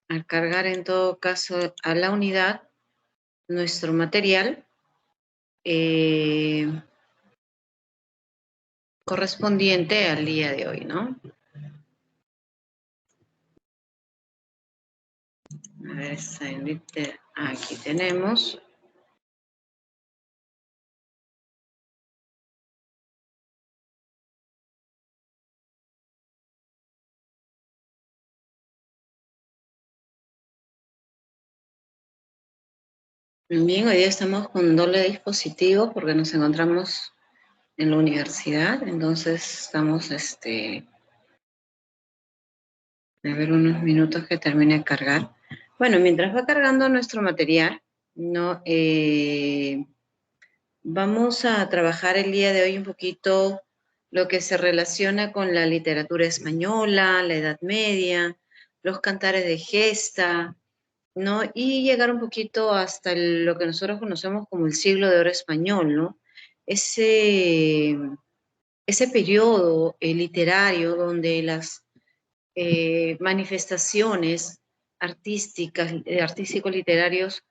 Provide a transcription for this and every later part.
al cargar en todo caso a la unidad nuestro material correspondiente al día de hoy, ¿no? A ver, aquí tenemos. Bien, hoy día estamos con doble dispositivo porque nos encontramos en la universidad, entonces estamos, a ver unos minutos que termine de cargar. Bueno, mientras va cargando nuestro material, ¿no? Vamos a trabajar el día de hoy un poquito lo que se relaciona con la literatura española, la Edad Media, los cantares de gesta, ¿no? Y llegar un poquito hasta lo que nosotros conocemos como el siglo de oro español, ¿no? Ese, ese periodo literario donde las manifestaciones artísticas, artístico-literarios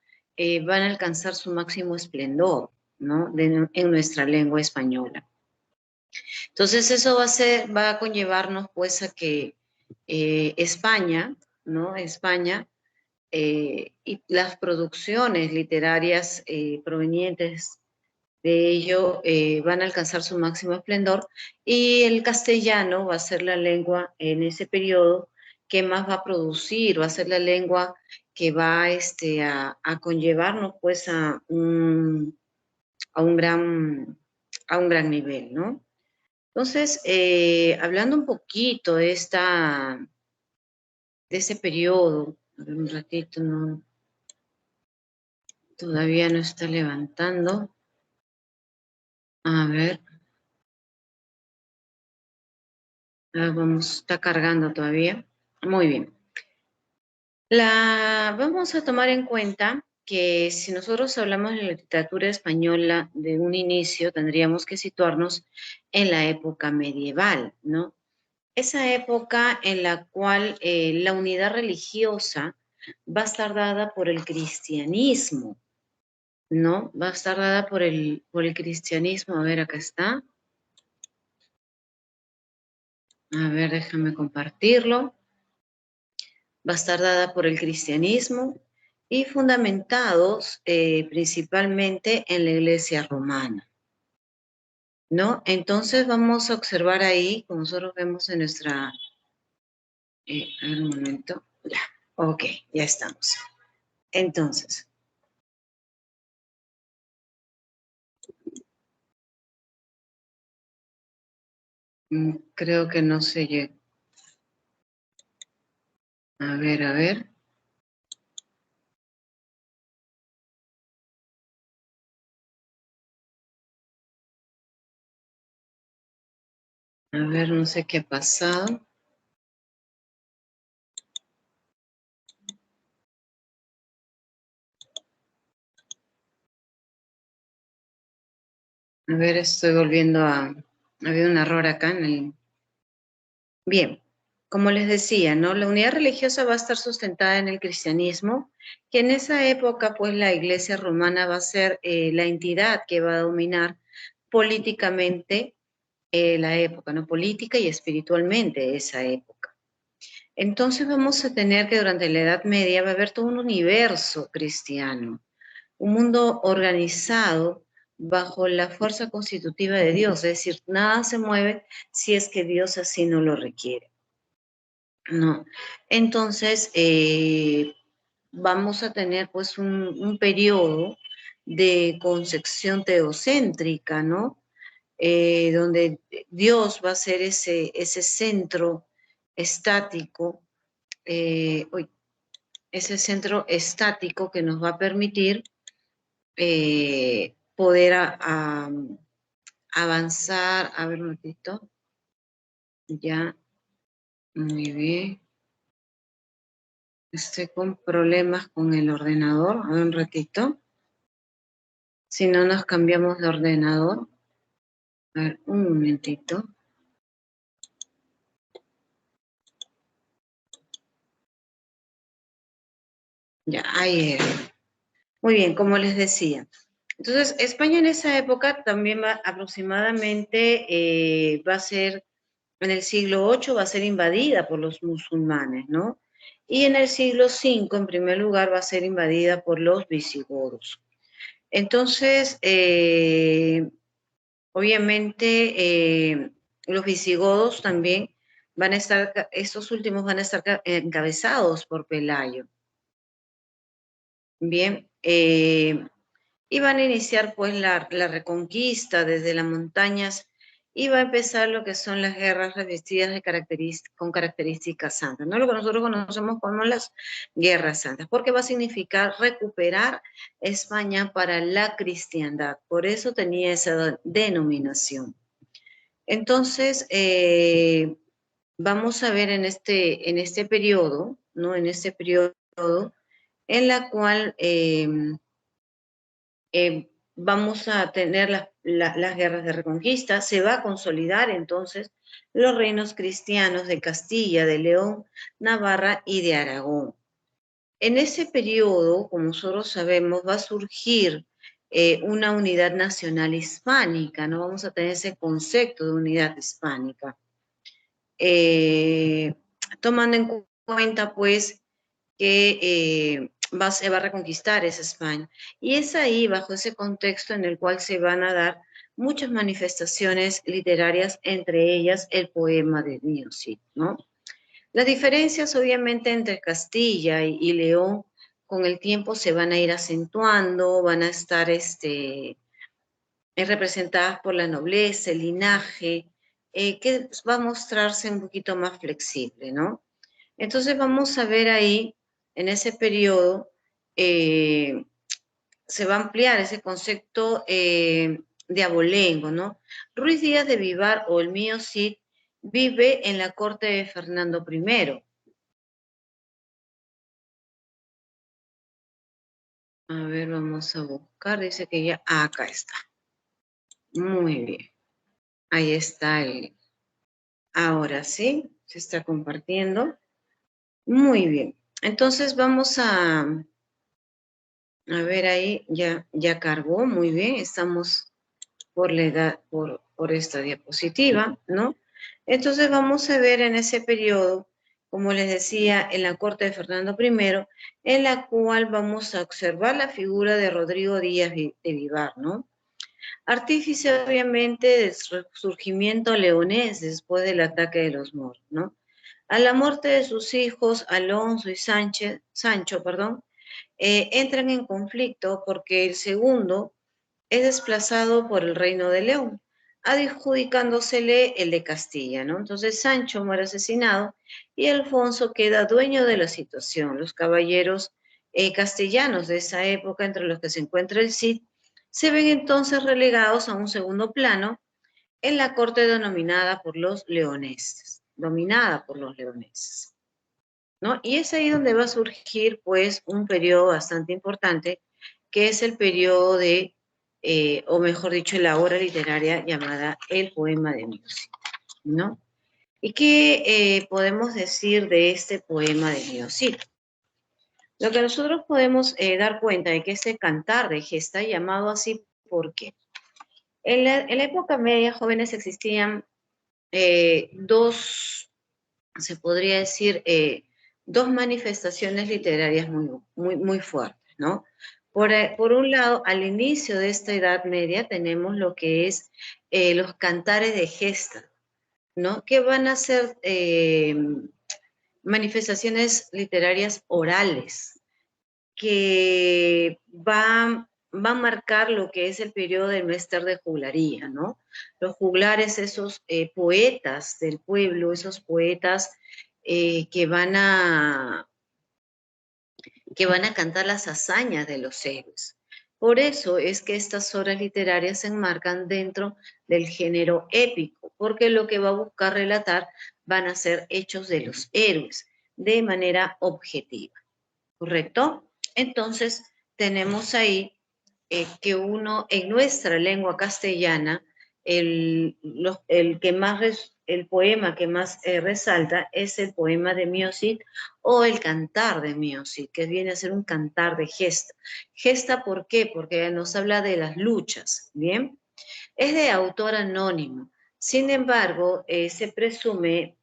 van a alcanzar su máximo esplendor, ¿no? En nuestra lengua española. Entonces eso va a conllevarnos pues a que España, ¿no? España y las producciones literarias provenientes de ello van a alcanzar su máximo esplendor y el castellano va a ser la lengua en ese periodo que más va a producir, va a ser la lengua que va a conllevarnos pues a un gran, a un gran nivel, ¿no? Entonces, hablando un poquito de ese periodo, a ver un ratito, no, todavía no está levantando. A ver, vamos, está cargando todavía. Muy bien. Vamos a tomar en cuenta que si nosotros hablamos de la literatura española de un inicio, tendríamos que situarnos en la época medieval, ¿no? Esa época en la cual la unidad religiosa va a estar dada por el cristianismo, ¿no? Va a estar dada por el cristianismo. A ver, acá está. A ver, déjame compartirlo. Va a estar dada por el cristianismo y fundamentados principalmente en la iglesia romana, ¿no? Entonces vamos a observar ahí, como nosotros vemos en nuestra... a ver un momento. Ya, ok, ya estamos. Entonces, creo que no se llega. A ver, a ver. A ver, no sé qué ha pasado. A ver, estoy volviendo a... Había un error acá en el... Bien, como les decía, ¿no? La unidad religiosa va a estar sustentada en el cristianismo, que en esa época, pues, la iglesia romana va a ser la entidad que va a dominar políticamente la época, ¿no? Política y espiritualmente esa época. Entonces vamos a tener que durante la Edad Media va a haber todo un universo cristiano, un mundo organizado bajo la fuerza constitutiva de Dios, es decir, nada se mueve si es que Dios así no lo requiere. No. Entonces, vamos a tener pues un periodo de concepción teocéntrica, ¿no? Donde Dios va a ser ese centro estático, uy, ese centro estático que nos va a permitir poder avanzar. A ver un ratito, ya, muy bien. Estoy con problemas con el ordenador. A ver un ratito. Si no nos cambiamos de ordenador. A ver, un momentito. Ya, ahí era. Muy bien, como les decía. Entonces, España en esa época también va aproximadamente, va a ser, en el siglo VIII va a ser invadida por los musulmanes, ¿no? Y en el siglo V, en primer lugar, va a ser invadida por los visigodos. Entonces, obviamente, los visigodos también van a estar, estos últimos van a estar encabezados por Pelayo. Bien, y van a iniciar pues la reconquista desde las montañas y va a empezar lo que son las guerras revestidas de con características santas, ¿no? Lo que nosotros conocemos como las guerras santas, porque va a significar recuperar España para la cristiandad, por eso tenía esa denominación. Entonces, vamos a ver en este periodo, ¿no? En este periodo en la cual vamos a tener las guerras de reconquista, se va a consolidar entonces los reinos cristianos de Castilla, de León, Navarra y de Aragón. En ese periodo, como nosotros sabemos, va a surgir una unidad nacional hispánica, no vamos a tener ese concepto de unidad hispánica. Eh, Tomando en cuenta, pues, que se va a reconquistar esa España. Y es ahí, bajo ese contexto, en el cual se van a dar muchas manifestaciones literarias, entre ellas el poema de Niocid, ¿no? Las diferencias, obviamente, entre Castilla y León, con el tiempo se van a ir acentuando, van a estar representadas por la nobleza, el linaje, que va a mostrarse un poquito más flexible, ¿no? Entonces vamos a ver ahí, en ese periodo, eh, se va a ampliar ese concepto de abolengo, ¿no? Ruiz Díaz de Vivar, o el mío Cid, vive en la corte de Fernando I. A ver, vamos a buscar, dice que ya, acá está. Muy bien, ahí está ahora sí, se está compartiendo. Muy bien, entonces vamos a ver ahí, ya cargó, muy bien, estamos por la edad, por esta diapositiva, ¿no? Entonces vamos a ver en ese periodo, como les decía, en la corte de Fernando I, en la cual vamos a observar la figura de Rodrigo Díaz de Vivar, ¿no? Artífice, obviamente, del surgimiento leonés después del ataque de los moros, ¿no? A la muerte de sus hijos, Alonso y Sancho, entran en conflicto porque el segundo es desplazado por el reino de León, adjudicándosele el de Castilla, ¿no? Entonces Sancho muere asesinado y Alfonso queda dueño de la situación. Los caballeros castellanos de esa época, entre los que se encuentra el Cid, se ven entonces relegados a un segundo plano en la corte dominada por los leoneses, ¿no? Y es ahí donde va a surgir, pues, un periodo bastante importante, que es el periodo de, o mejor dicho, la obra literaria llamada El Poema de Miocid, ¿no? ¿Y qué podemos decir de este poema de Miocid? Lo que nosotros podemos dar cuenta de que este cantar de gesta llamado así, ¿por qué? En la época media, jóvenes, existían dos, se podría decir, dos manifestaciones literarias muy fuertes, ¿no? Por un lado, al inicio de esta Edad Media tenemos lo que es los cantares de gesta, ¿no? Que van a ser manifestaciones literarias orales, que va a marcar lo que es el periodo del Mester de juglaría, ¿no? Los juglares, esos poetas del pueblo, esos poetas que que van a cantar las hazañas de los héroes. Por eso es que estas obras literarias se enmarcan dentro del género épico, porque lo que va a buscar relatar van a ser hechos de los héroes de manera objetiva, ¿correcto? Entonces, tenemos ahí que uno, en nuestra lengua castellana, el que más el poema que más resalta es el poema de Miosit o el cantar de Miosit, que viene a ser un cantar de gesta. Gesta, ¿por qué? Porque nos habla de las luchas, ¿bien? Es de autor anónimo. Sin embargo, se presume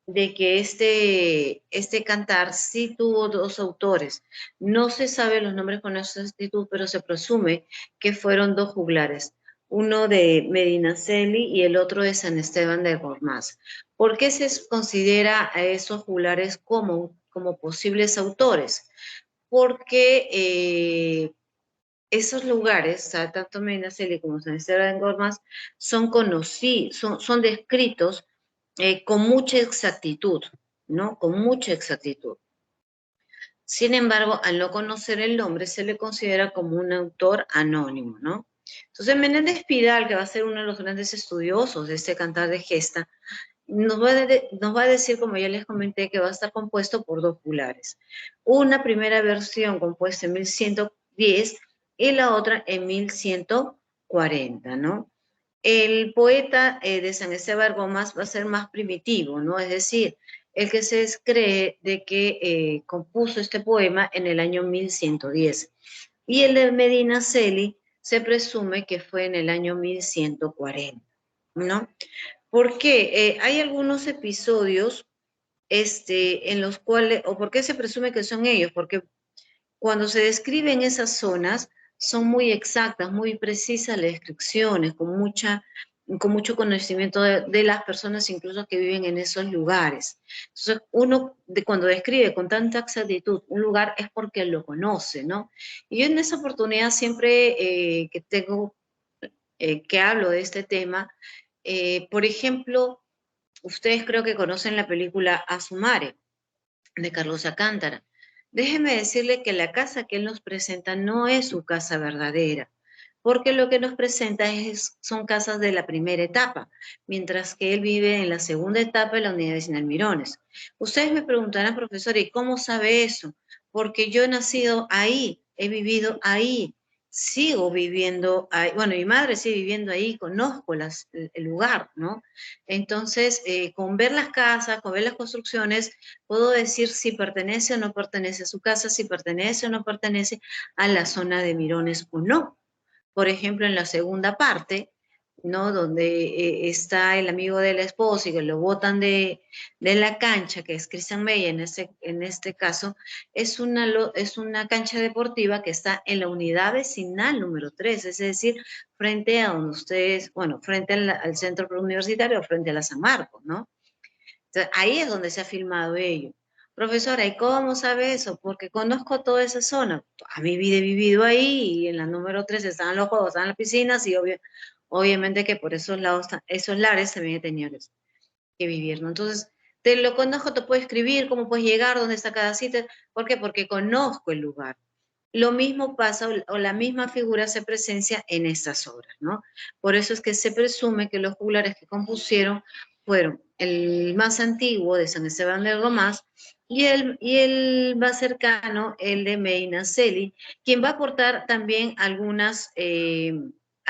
de que este cantar sí tuvo dos autores. No se sabe los nombres con exactitud, pero se presume que fueron dos juglares, uno de Medinaceli y el otro de San Esteban de Gormaz. ¿Por qué se considera a esos juglares como posibles autores? Porque esos lugares, o sea, tanto Medinaceli como San Esteban de Gormaz, son conocidos, son descritos con mucha exactitud, ¿no? Con mucha exactitud. Sin embargo, al no conocer el nombre, se le considera como un autor anónimo, ¿no? Entonces, Menéndez Pidal, que va a ser uno de los grandes estudiosos de este cantar de gesta, nos va a decir, como ya les comenté, que va a estar compuesto por dos juglares. Una primera versión compuesta en 1110 y la otra en 1140, ¿no? El poeta de San Esteban Gómez va a ser más primitivo, ¿no? Es decir, el que se cree de que compuso este poema en el año 1110. Y el de Medina Celi se presume que fue en el año 1140, ¿no? ¿Por qué? Hay algunos episodios en los cuales, o por qué se presume que son ellos, porque cuando se describen esas zonas son muy exactas, muy precisas las descripciones, con mucho conocimiento de las personas incluso que viven en esos lugares. Entonces, cuando describe con tanta exactitud un lugar es porque lo conoce, ¿no? Y yo en esa oportunidad siempre que hablo de este tema, por ejemplo, ustedes creo que conocen la película Asumare, de Carlos Alcántara. Déjeme decirle que la casa que él nos presenta no es su casa verdadera, porque lo que nos presenta son casas de la primera etapa, mientras que él vive en la segunda etapa de la unidad vecinal Mirones. Ustedes me preguntarán, profesora, ¿y cómo sabe eso? Porque yo he nacido ahí, he vivido ahí, sigo viviendo ahí, bueno, mi madre sigue viviendo ahí, conozco el lugar, ¿no? Entonces, con ver las casas, con ver las construcciones, puedo decir si pertenece o no pertenece a su casa, si pertenece o no pertenece a la zona de Mirones o no. Por ejemplo, en la segunda parte, ¿no? Donde está el amigo de la esposa y que lo botan de la cancha, que es Christian Meyer en este caso, es una cancha deportiva que está en la unidad vecinal número 3, es decir, frente a donde ustedes, bueno, frente al centro universitario, frente a la San Marcos, ¿no? Entonces, ahí es donde se ha filmado ello. Profesora, ¿y cómo sabe eso? Porque conozco toda esa zona. A mi vida he vivido ahí y en la número 3 estaban los juegos, estaban las piscinas y obviamente que por esos lados, esos lares también he tenido que vivir, ¿no? Entonces, te lo conozco, te puedo escribir, cómo puedes llegar, dónde está cada sitio. ¿Por qué? Porque conozco el lugar. Lo mismo pasa o la misma figura se presencia en estas obras, ¿no? Por eso es que se presume que los juglares que compusieron fueron el más antiguo de San Esteban de Gormaz y el más cercano, el de Medinaceli, quien va a aportar también a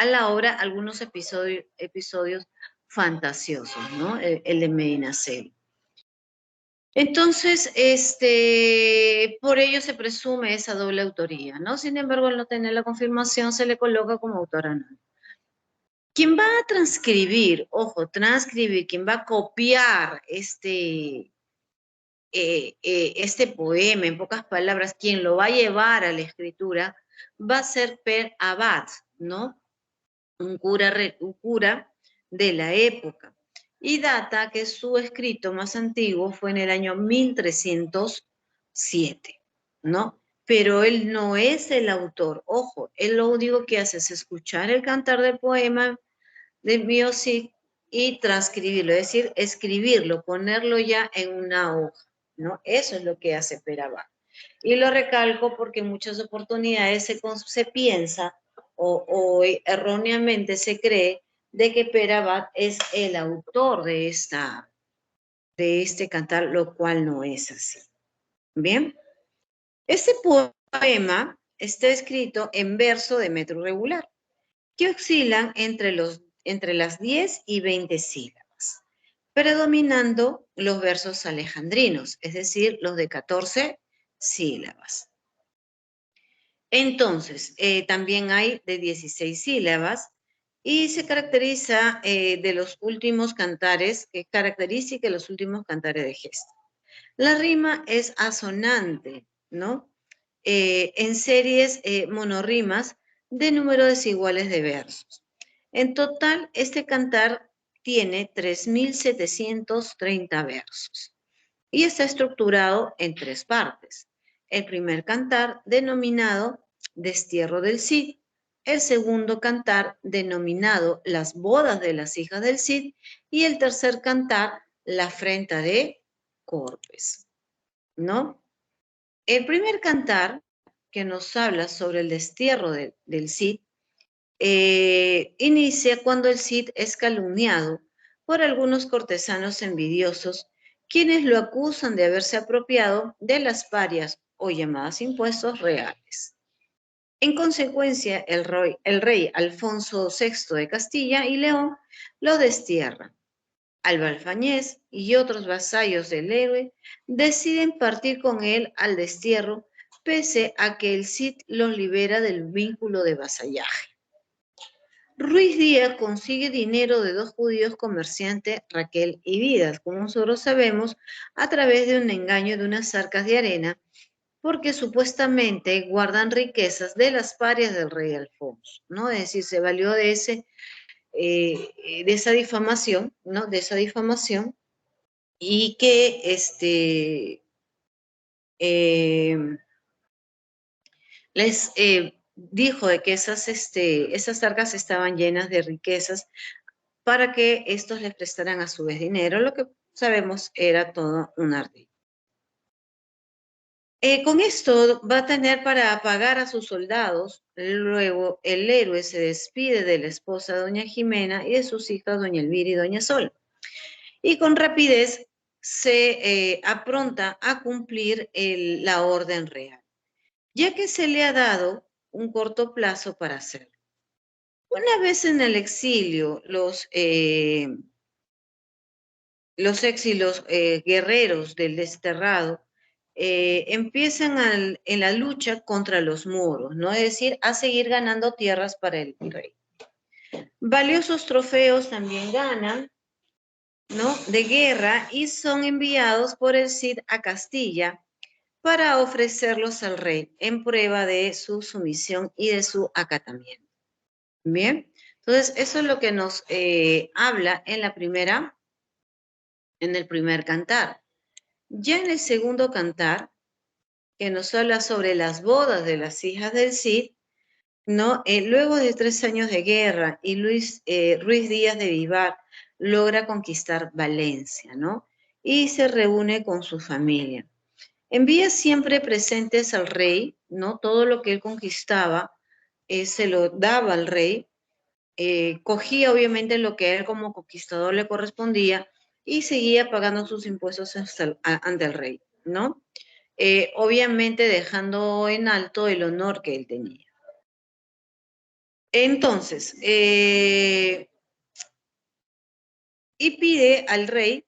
la obra algunos episodios fantasiosos, ¿no? El de Medinaceli. Entonces, por ello se presume esa doble autoría, ¿no? Sin embargo, al no tener la confirmación, se le coloca como autor anónimo. ¿Quién va a transcribir, ojo, transcribir, quien va a copiar este poema, en pocas palabras, quien lo va a llevar a la escritura, va a ser Per Abad, ¿no? Un cura de la época. Y data que su escrito más antiguo fue en el año 1307, ¿no? Pero él no es el autor, ojo, él lo único que hace es escuchar el cantar del poema de Biosif y transcribirlo, es decir, escribirlo, ponerlo ya en una hoja, ¿no? Eso es lo que hace Perabá. Y lo recalco porque en muchas oportunidades se piensa o erróneamente se cree de que Perabat es el autor de este cantar, lo cual no es así. Bien, este poema está escrito en verso de metro regular, que oscilan entre las 10 y 20 sílabas. predominando los versos alejandrinos, es decir, los de 14 sílabas. Entonces, también hay de 16 sílabas y se caracteriza de los últimos cantares, característica de los últimos cantares de gesta. La rima es asonante, ¿no? En series monorrimas de número desiguales de versos. En total, este cantar tiene 3.730 versos y está estructurado en 3 partes. El primer cantar, denominado Destierro del Cid. El segundo cantar, denominado Las bodas de las hijas del Cid. Y el tercer cantar, La afrenta de Corpes, ¿no? El primer cantar, que nos habla sobre el destierro del Cid, inicia cuando el Cid es calumniado por algunos cortesanos envidiosos, quienes lo acusan de haberse apropiado de las parias o llamadas impuestos reales. En consecuencia, el rey Alfonso VI de Castilla y León lo destierra. Alba Alfañez y otros vasallos del héroe deciden partir con él al destierro, pese a que el Cid los libera del vínculo de vasallaje. Ruiz Díaz consigue dinero de 2 judíos comerciantes, Raquel y Vidas, como nosotros sabemos, a través de un engaño de unas arcas de arena, porque supuestamente guardan riquezas de las parias del rey Alfonso, ¿no? Es decir, se valió de esa difamación, ¿no? De esa difamación, y que les dijo de que esas arcas estaban llenas de riquezas para que estos les prestaran a su vez dinero, lo que sabemos era todo un ardid. Con esto va a tener para pagar a sus soldados. Luego el héroe se despide de la esposa doña Jimena y de sus hijas doña Elvira y doña Sol. Y con rapidez se apronta a cumplir la orden real, ya que se le ha dado un corto plazo para hacerlo. Una vez en el exilio, los exilos guerreros del desterrado empiezan en la lucha contra los moros, ¿no? Es decir, a seguir ganando tierras para el rey. Valiosos trofeos también ganan, ¿no? De guerra y son enviados por el Cid a Castilla para ofrecerlos al rey en prueba de su sumisión y de su acatamiento. Bien, entonces eso es lo que nos habla en el primer cantar. Ya en el segundo cantar, que nos habla sobre las bodas de las hijas del Cid, ¿no? Luego de 3 años de guerra y Ruiz Díaz de Vivar logra conquistar Valencia, ¿no? Y se reúne con su familia. Envía siempre presentes al rey, ¿no? Todo lo que él conquistaba se lo daba al rey. Cogía obviamente lo que a él como conquistador le correspondía y seguía pagando sus impuestos ante el rey, ¿no? Obviamente dejando en alto el honor que él tenía. Entonces, y pide al rey,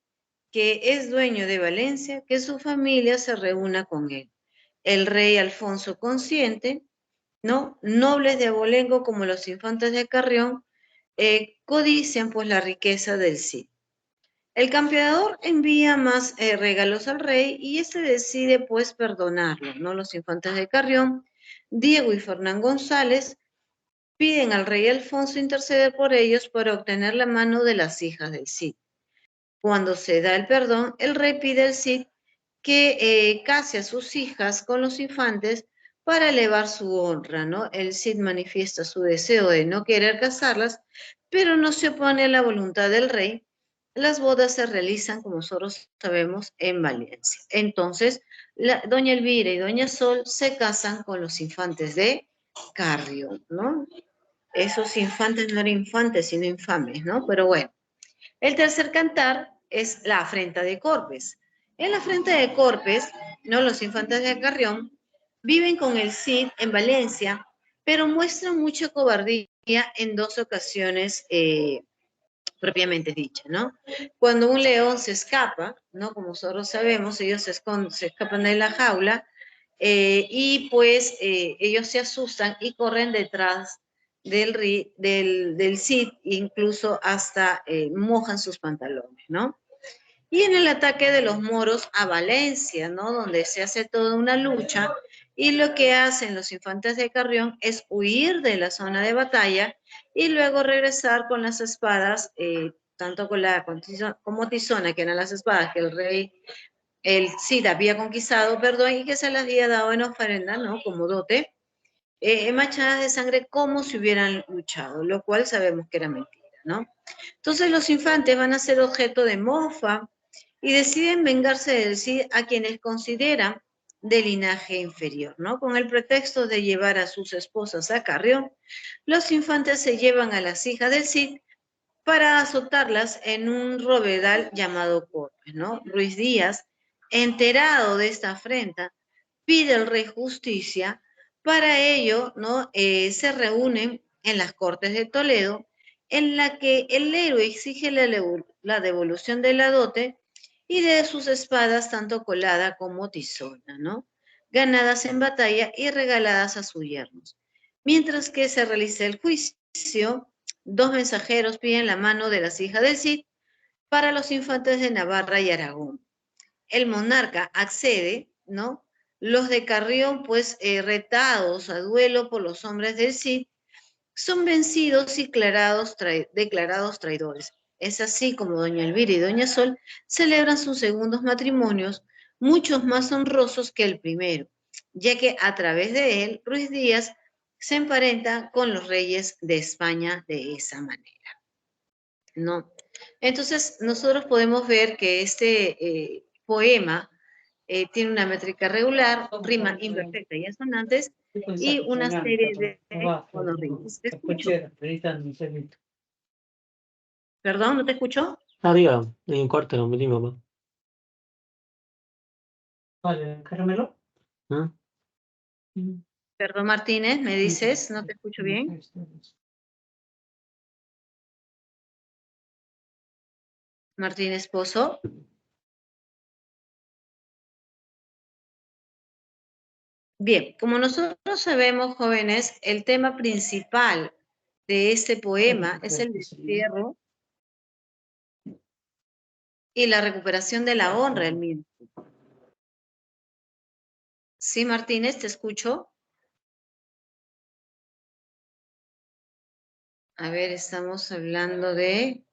que es dueño de Valencia, que su familia se reúna con él. El rey Alfonso consiente, ¿no? Nobles de abolengo como los infantes de Carrión codician pues la riqueza del Cid. El campeador envía más regalos al rey y este decide pues perdonarlo, ¿no? Los infantes de Carrión, Diego y Fernán González piden al rey Alfonso interceder por ellos para obtener la mano de las hijas del Cid. Cuando se da el perdón, el rey pide al Cid que case a sus hijas con los infantes para elevar su honra, ¿no? El Cid manifiesta su deseo de no querer casarlas, pero no se opone a la voluntad del rey. Las bodas se realizan, como nosotros sabemos, en Valencia. Entonces, doña Elvira y doña Sol se casan con los infantes de Carrión, ¿no? Esos infantes no eran infantes, sino infames, ¿no? Pero bueno. El tercer cantar es la afrenta de Corpes. En la afrenta de Corpes, ¿no? Los infantes de Carrión viven con el Cid en Valencia, pero muestran mucha cobardía en 2 ocasiones propiamente dicha, ¿no? Cuando un león se escapa, ¿no? Como nosotros sabemos, ellos se escapan de la jaula y pues ellos se asustan y corren detrás del Cid, incluso hasta mojan sus pantalones, ¿no? Y en el ataque de los moros a Valencia, ¿no? Donde se hace toda una lucha y lo que hacen los infantes de Carrión es huir de la zona de batalla y luego regresar con las espadas, tanto como Tizona, que eran las espadas que el Cid había conquistado, perdón, y que se las había dado en ofrenda, ¿no? Como dote, manchadas de sangre como si hubieran luchado, lo cual sabemos que era mentira, ¿no? Entonces los infantes van a ser objeto de mofa y deciden vengarse del Cid a quienes consideran de linaje inferior, ¿no? Con el pretexto de llevar a sus esposas a Carrión, los infantes se llevan a las hijas del Cid para azotarlas en un robedal llamado Corpes, ¿no? Ruiz Díaz, enterado de esta afrenta, pide al rey justicia. Para ello, ¿no? Se reúnen en las Cortes de Toledo, en la que el héroe exige la devolución de la dote y de sus espadas, tanto colada como tizona, ¿no? Ganadas en batalla y regaladas a sus yernos. Mientras que se realiza el juicio, dos mensajeros piden la mano de las hijas del Cid para los infantes de Navarra y Aragón. El monarca accede, ¿no? Los de Carrión, pues retados a duelo por los hombres del Cid, son vencidos y declarados traidores. Es así como doña Elvira y doña Sol celebran sus segundos matrimonios, muchos más honrosos que el primero, ya que a través de él, Ruiz Díaz se emparenta con los reyes de España de esa manera, ¿no? Entonces, nosotros podemos ver que este poema tiene una métrica regular, rima imperfecta y asonantes, y una serie de monorrimas. ¿Te escucho? Perdón, ¿no te escucho? Ah, diga, en corte, no me di mamá. Vale, caramelo. ¿Ah? Perdón, Martínez, ¿me dices? ¿No te escucho bien? Martínez Pozo. Bien, como nosotros sabemos, jóvenes, el tema principal de este poema es el destierro y la recuperación de la honra del mismo. Sí, Martínez, te escucho. A ver, estamos hablando de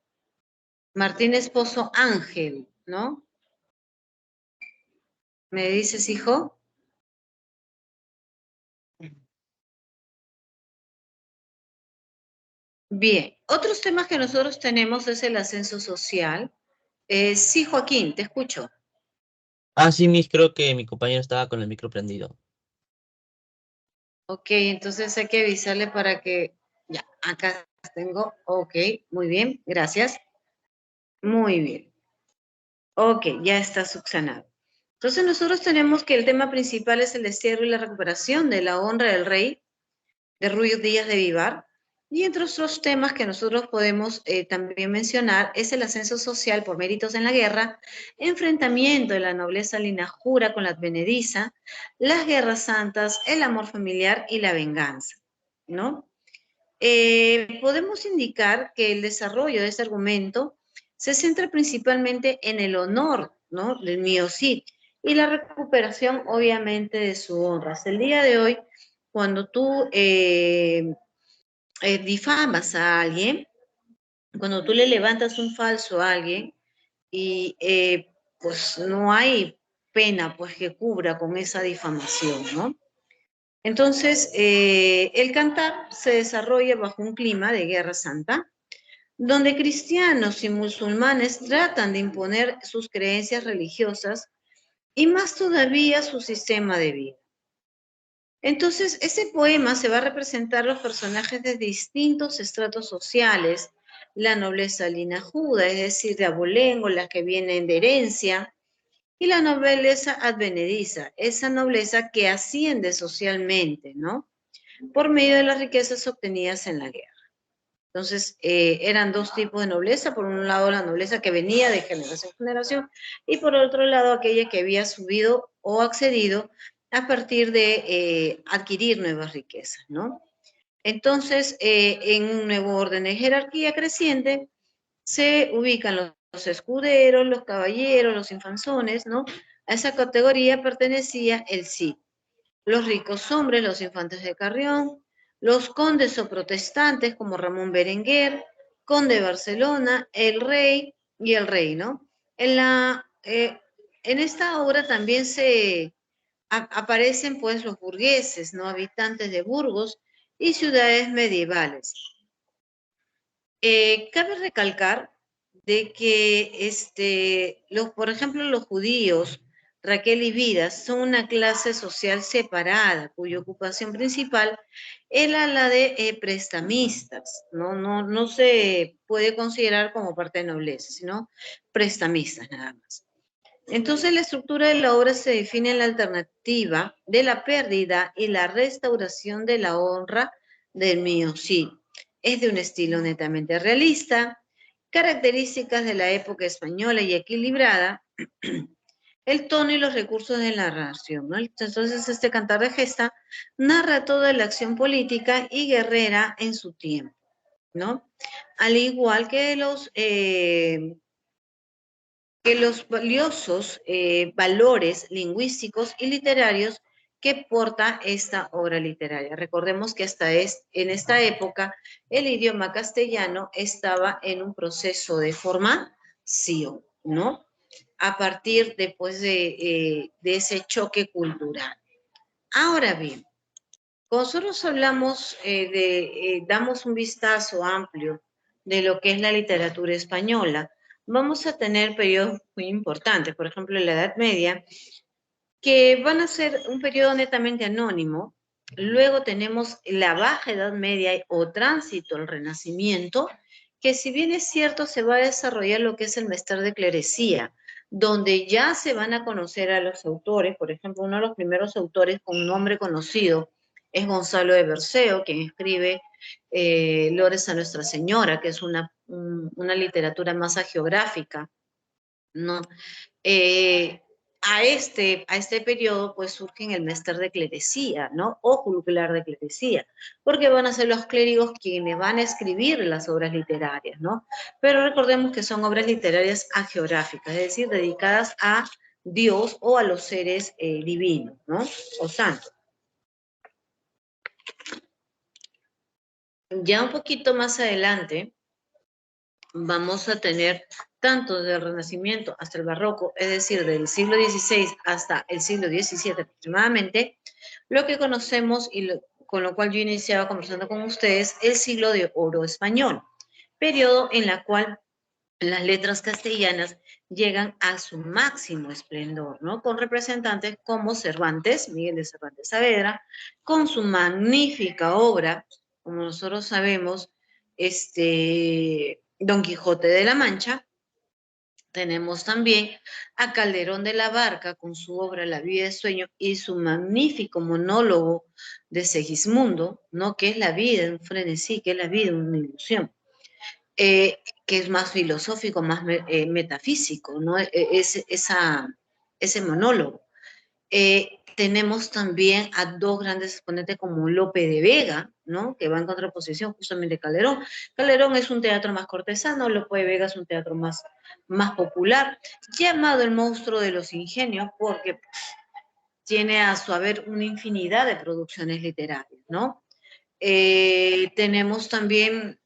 Martínez Pozo Ángel, ¿no? ¿Me dices, hijo? Bien, otros temas que nosotros tenemos es el ascenso social. Sí, Joaquín, te escucho. Ah, sí, Miss, creo que mi compañero estaba con el micro prendido. Ok, entonces hay que avisarle para que... Ya, acá tengo. Ok, muy bien, gracias. Muy bien. Ok, ya está subsanado. Entonces nosotros tenemos que el tema principal es el destierro y la recuperación de la honra del rey de Ruiz Díaz de Vivar. Y entre otros temas que nosotros podemos también mencionar es el ascenso social por méritos en la guerra, enfrentamiento de la nobleza linajura con la advenediza, las guerras santas, el amor familiar y la venganza, ¿no? Podemos indicar que el desarrollo de este argumento se centra principalmente en el honor, ¿no? Del Miocid y la recuperación, obviamente, de su honra. Hasta el día de hoy, cuando tú difamas a alguien, cuando tú le levantas un falso a alguien y pues no hay pena pues que cubra con esa difamación, ¿no? Entonces, el cantar se desarrolla bajo un clima de guerra santa, donde cristianos y musulmanes tratan de imponer sus creencias religiosas y más todavía su sistema de vida. Entonces, ese poema se va a representar los personajes de distintos estratos sociales, la nobleza linajuda, es decir, de abolengo, las que vienen de herencia, y la nobleza advenediza, esa nobleza que asciende socialmente, ¿no? Por medio de las riquezas obtenidas en la guerra. Entonces, eran dos tipos de nobleza. Por un lado, la nobleza que venía de generación en generación, y por otro lado, aquella que había subido o accedido a partir de adquirir nuevas riquezas, ¿no? Entonces, en un nuevo orden de jerarquía creciente, se ubican los escuderos, los caballeros, los infanzones, ¿no? A esa categoría pertenecía el Cid. Los ricos hombres, los infantes de Carrión, los condes o protestantes como Ramón Berenguer, conde de Barcelona, el rey y el rey, ¿no? En esta obra también aparecen pues los burgueses, ¿no? Habitantes de Burgos y ciudades medievales. Cabe recalcar de que, por ejemplo, los judíos, Raquel y Vidas, son una clase social separada, cuya ocupación principal era la de prestamistas, no se puede considerar como parte de nobleza, sino prestamistas nada más. Entonces, la estructura de la obra se define en la alternativa de la pérdida y la restauración de la honra del mío sí. Es de un estilo netamente realista, características de la época española y equilibrada, el tono y los recursos de la narración, ¿no? Entonces, este cantar de gesta narra toda la acción política y guerrera en su tiempo, ¿no? Al igual que los valiosos valores lingüísticos y literarios que porta esta obra literaria. Recordemos que en esta época el idioma castellano estaba en un proceso de formación, ¿no? A partir después de ese choque cultural. Ahora bien, cuando nosotros hablamos damos un vistazo amplio de lo que es la literatura española, vamos a tener periodos muy importantes, por ejemplo, la Edad Media, que van a ser un periodo netamente anónimo. Luego tenemos la Baja Edad Media o tránsito al Renacimiento, que si bien es cierto, se va a desarrollar lo que es el Mester de Clerecía, donde ya se van a conocer a los autores. Por ejemplo, uno de los primeros autores con nombre conocido es Gonzalo de Berceo, quien escribe Lores a Nuestra Señora, que es una literatura más hagiográfica, ¿no? A este periodo pues surgen el Mester de Clerecía, ¿no? O juglar de Clerecía, porque van a ser los clérigos quienes van a escribir las obras literarias, ¿no? Pero recordemos que son obras literarias hagiográficas, es decir, dedicadas a Dios o a los seres divinos, ¿no? O santos. Ya un poquito más adelante vamos a tener tanto del Renacimiento hasta el Barroco, es decir, del siglo XVI hasta el siglo XVII aproximadamente, lo que conocemos y con lo cual yo iniciaba conversando con ustedes, el siglo de oro español, periodo en la cual las letras castellanas llegan a su máximo esplendor, ¿no? Con representantes como Cervantes, Miguel de Cervantes Saavedra, con su magnífica obra, como nosotros sabemos, Don Quijote de la Mancha. Tenemos también a Calderón de la Barca con su obra La vida de sueño y su magnífico monólogo de Segismundo, ¿no? Que es la vida, un frenesí, que es la vida, una ilusión. Que es más filosófico, más metafísico, ¿no? Ese monólogo. Tenemos también a dos grandes exponentes como Lope de Vega, ¿no? Que va en contraposición justamente a Calderón. Calderón es un teatro más cortesano, Lope de Vega es un teatro más popular, llamado el monstruo de los ingenios, porque tiene a su haber una infinidad de producciones literarias, ¿no? Tenemos también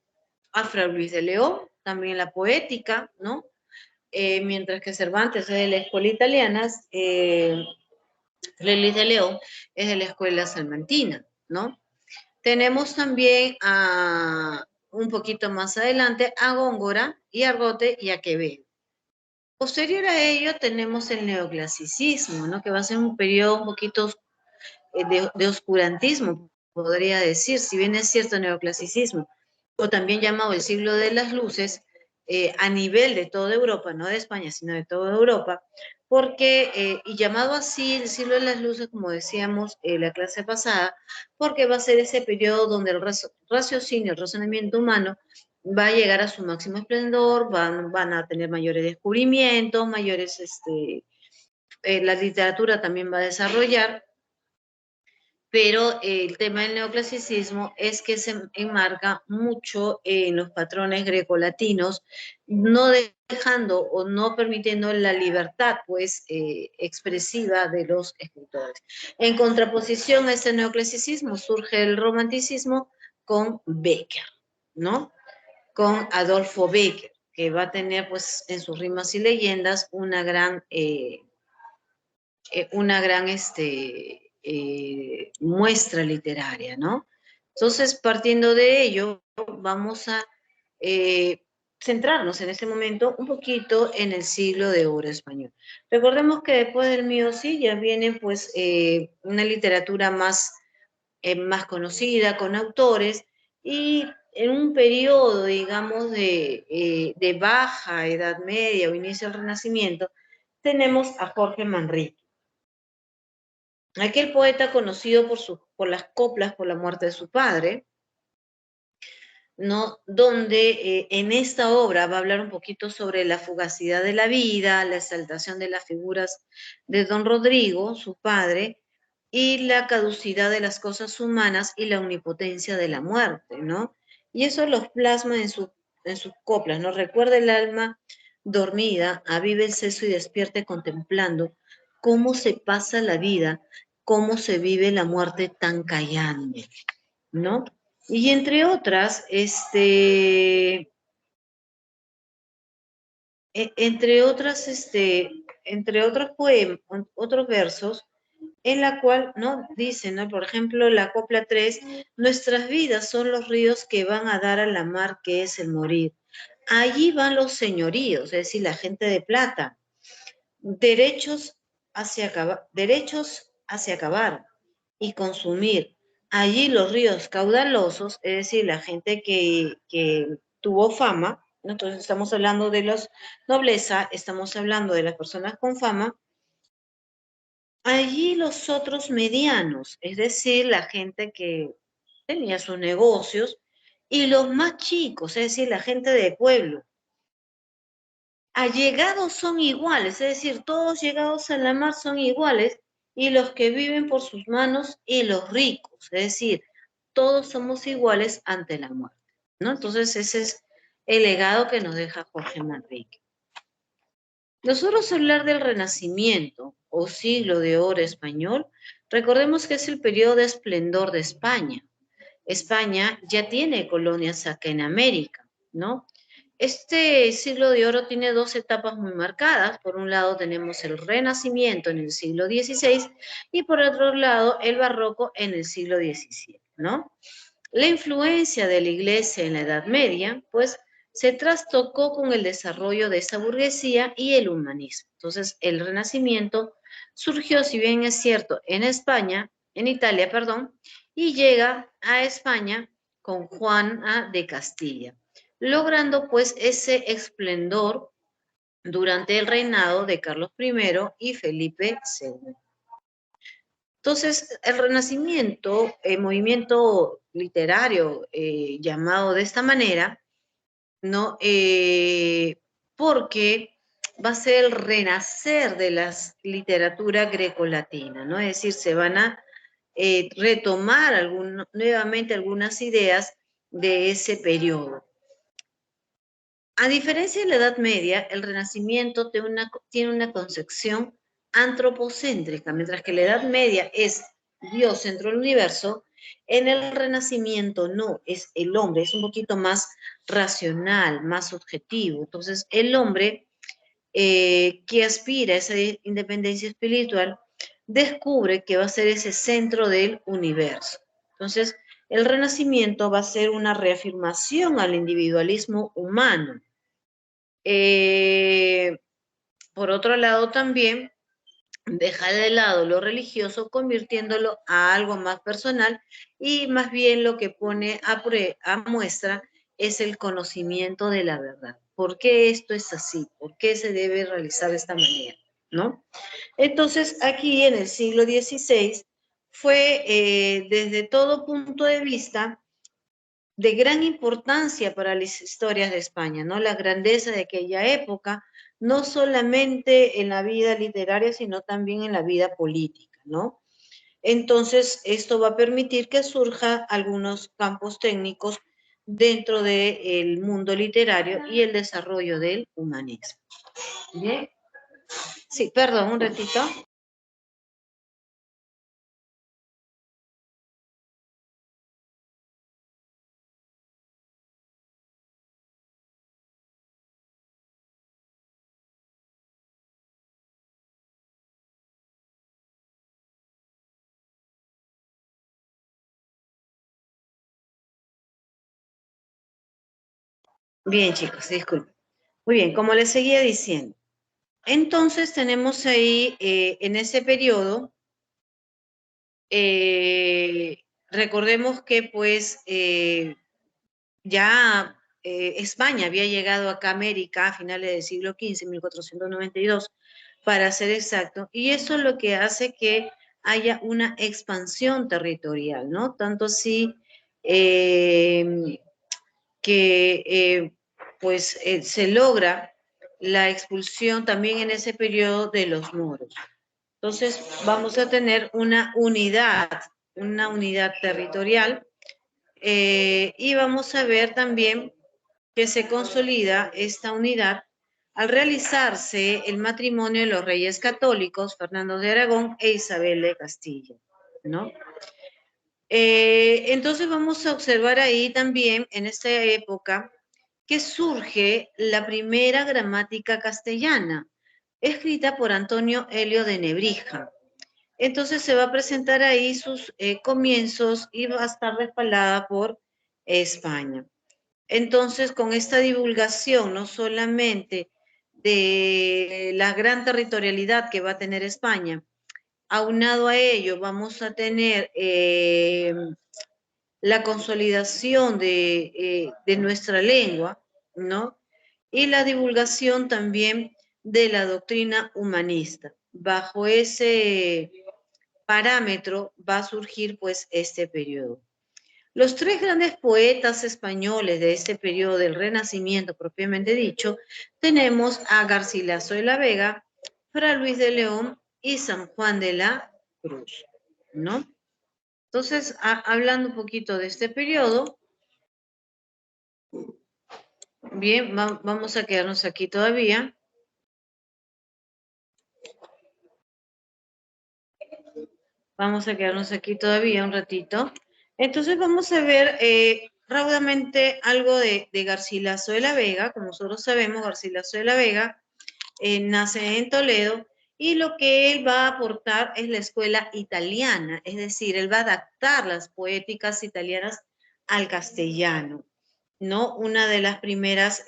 a Fray Luis de León, también la poética, ¿no? Mientras que Cervantes es de la escuela italiana, Fray Luis de León es de la escuela salmantina, ¿no? Tenemos también un poquito más adelante a Góngora y Argote y a Quevedo. Posterior a ello tenemos el neoclasicismo, ¿no? Que va a ser un periodo un poquito de oscurantismo, podría decir, si bien es cierto neoclasicismo, o también llamado el siglo de las luces, a nivel de toda Europa, no de España, sino de toda Europa, porque, y llamado así el siglo de las luces, como decíamos en la clase pasada, porque va a ser ese periodo donde el raciocinio, el razonamiento humano, va a llegar a su máximo esplendor, van a tener mayores descubrimientos, mayores, la literatura también va a desarrollar, pero el tema del neoclasicismo es que se enmarca mucho en los patrones grecolatinos, no dejando o no permitiendo la libertad, pues, expresiva de los escritores. En contraposición a ese neoclasicismo surge el romanticismo con Becker, ¿no? Con Adolfo Becker, que va a tener, pues, en sus rimas y leyendas una gran muestra literaria, ¿no? Entonces, partiendo de ello, vamos a eh, centrarnos en este momento un poquito en el siglo de oro español. Recordemos que después del mío sí ya viene pues una literatura más conocida, con autores, y en un periodo, digamos, de baja Edad Media o inicio del Renacimiento, tenemos a Jorge Manrique. Aquel poeta conocido por las coplas por la muerte de su padre, ¿no? Donde en esta obra va a hablar un poquito sobre la fugacidad de la vida, la exaltación de las figuras de don Rodrigo, su padre, y la caducidad de las cosas humanas y la omnipotencia de la muerte, ¿no? Y eso los plasma en sus coplas, ¿no? Recuerda el alma dormida, avive el seso y despierte contemplando cómo se pasa la vida, cómo se vive la muerte tan callante, ¿no? Y entre otros poemas, otros versos, en la cual, ¿no? Dice, ¿no? Por ejemplo, la copla 3: nuestras vidas son los ríos que van a dar a la mar que es el morir. Allí van los señoríos, es decir, la gente de plata, derechos hacia acabar y consumir. Allí los ríos caudalosos, es decir, la gente que tuvo fama, ¿no? Entonces estamos hablando de los nobleza, estamos hablando de las personas con fama. Allí los otros medianos, es decir, la gente que tenía sus negocios, y los más chicos, es decir, la gente de pueblo. Allegados son iguales, es decir, todos llegados a la mar son iguales, y los que viven por sus manos y los ricos, es decir, todos somos iguales ante la muerte, ¿no? Entonces ese es el legado que nos deja Jorge Manrique. Nosotros hablar del Renacimiento o siglo de oro español, recordemos que es el periodo de esplendor de España. España ya tiene colonias acá en América, ¿no? Este siglo de oro tiene dos etapas muy marcadas. Por un lado tenemos el Renacimiento en el siglo XVI y por otro lado el Barroco en el siglo XVII, ¿no? La influencia de la Iglesia en la Edad Media, pues, se trastocó con el desarrollo de esa burguesía y el humanismo. Entonces, el Renacimiento surgió, si bien es cierto, en Italia, perdón, y llega a España con Juana de Castilla, logrando pues ese esplendor durante el reinado de Carlos I y Felipe II. Entonces, el Renacimiento, el movimiento literario llamado de esta manera, ¿no? Porque va a ser el renacer de la literatura grecolatina, ¿no? Es decir, se van a retomar nuevamente algunas ideas de ese periodo. A diferencia de la Edad Media, el Renacimiento tiene una concepción antropocéntrica, mientras que la Edad Media es Dios centro del universo. En el Renacimiento no, es el hombre, es un poquito más racional, más objetivo. Entonces, el hombre que aspira a esa independencia espiritual descubre que va a ser ese centro del universo. Entonces, el Renacimiento va a ser una reafirmación al individualismo humano. Por otro lado, también deja de lado lo religioso, convirtiéndolo a algo más personal, y más bien lo que pone a muestra es el conocimiento de la verdad. ¿Por qué esto es así? ¿Por qué se debe realizar de esta manera? ¿no? Entonces, aquí en el siglo XVI fue desde todo punto de vista de gran importancia para las historias de España, ¿no? La grandeza de aquella época, no solamente en la vida literaria, sino también en la vida política, ¿no? Entonces, esto va a permitir que surjan algunos campos técnicos dentro del mundo literario y el desarrollo del humanismo. ¿Bien? Sí, perdón, un ratito. Bien, chicos, disculpen. Muy bien, como les seguía diciendo. Entonces tenemos ahí, en ese periodo, recordemos que pues ya España había llegado acá a América a finales del siglo XV, 1492, para ser exacto, y eso es lo que hace que haya una expansión territorial, ¿no? Tanto así eh, que pues se logra la expulsión también en ese periodo de los moros. Entonces vamos a tener una unidad territorial y vamos a ver también que se consolida esta unidad al realizarse el matrimonio de los reyes católicos, Fernando de Aragón e Isabel de Castilla, ¿no? Entonces vamos a observar ahí también en esta época que surge la primera gramática castellana, escrita por Antonio Helio de Nebrija. Entonces se va a presentar ahí sus comienzos y va a estar respaldada por España. Entonces, con esta divulgación, no solamente de la gran territorialidad que va a tener España, aunado a ello vamos a tener la consolidación de nuestra lengua, ¿no? Y la divulgación también de la doctrina humanista. Bajo ese parámetro va a surgir pues este periodo. Los tres grandes poetas españoles de este periodo del Renacimiento propiamente dicho, tenemos a Garcilaso de la Vega, Fray Luis de León y San Juan de la Cruz, ¿no? Entonces, hablando un poquito de este periodo, bien, vamos a quedarnos aquí todavía. Vamos a quedarnos aquí todavía un ratito. Entonces vamos a ver raudamente algo de Garcilaso de la Vega. Como nosotros sabemos, Garcilaso de la Vega nace en Toledo y lo que él va a aportar es la escuela italiana, es decir, él va a adaptar las poéticas italianas al castellano, ¿no? Una de las primeras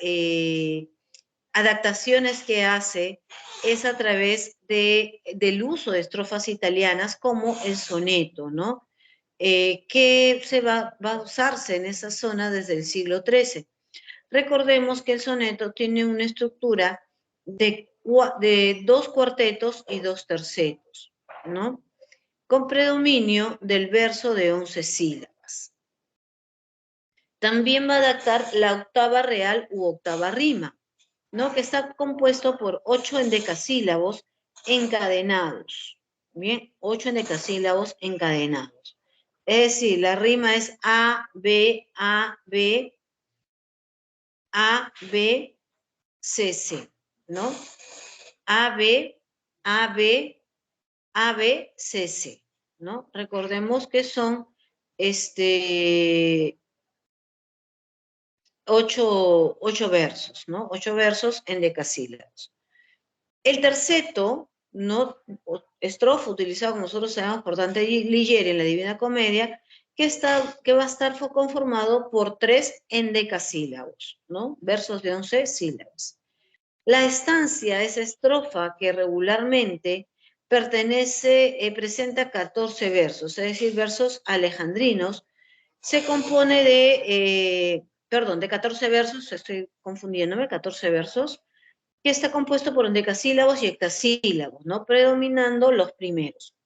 adaptaciones que hace es a través del uso de estrofas italianas como el soneto, ¿no? Que va a usarse en esa zona desde el siglo XIII. Recordemos que el soneto tiene una estructura de dos cuartetos y dos tercetos, ¿no? Con predominio del verso de 11 sílabas. También va a adaptar la octava real u octava rima, ¿no? Que está compuesto por 8 endecasílabos encadenados. Bien, 8 endecasílabos encadenados. Es decir, la rima es A, B, A, B, A, B, C, C, ¿no? A, B, A, B, A, B, C, C, ¿no? Recordemos que son ocho versos, ¿no? 8 versos en decasílabos. El terceto, ¿no? Estrofa, utilizado como nosotros sabemos por Dante Alighieri en la Divina Comedia, que va a estar conformado por 3 endecasílabos, ¿no? Versos de 11 sílabas. La estancia, esa estrofa que regularmente presenta 14 versos, es decir, versos alejandrinos, se compone de 14 versos, estoy confundiéndome, 14 versos, que está compuesto por endecasílabos y hectasílabos, ¿no? Predominando los primeros.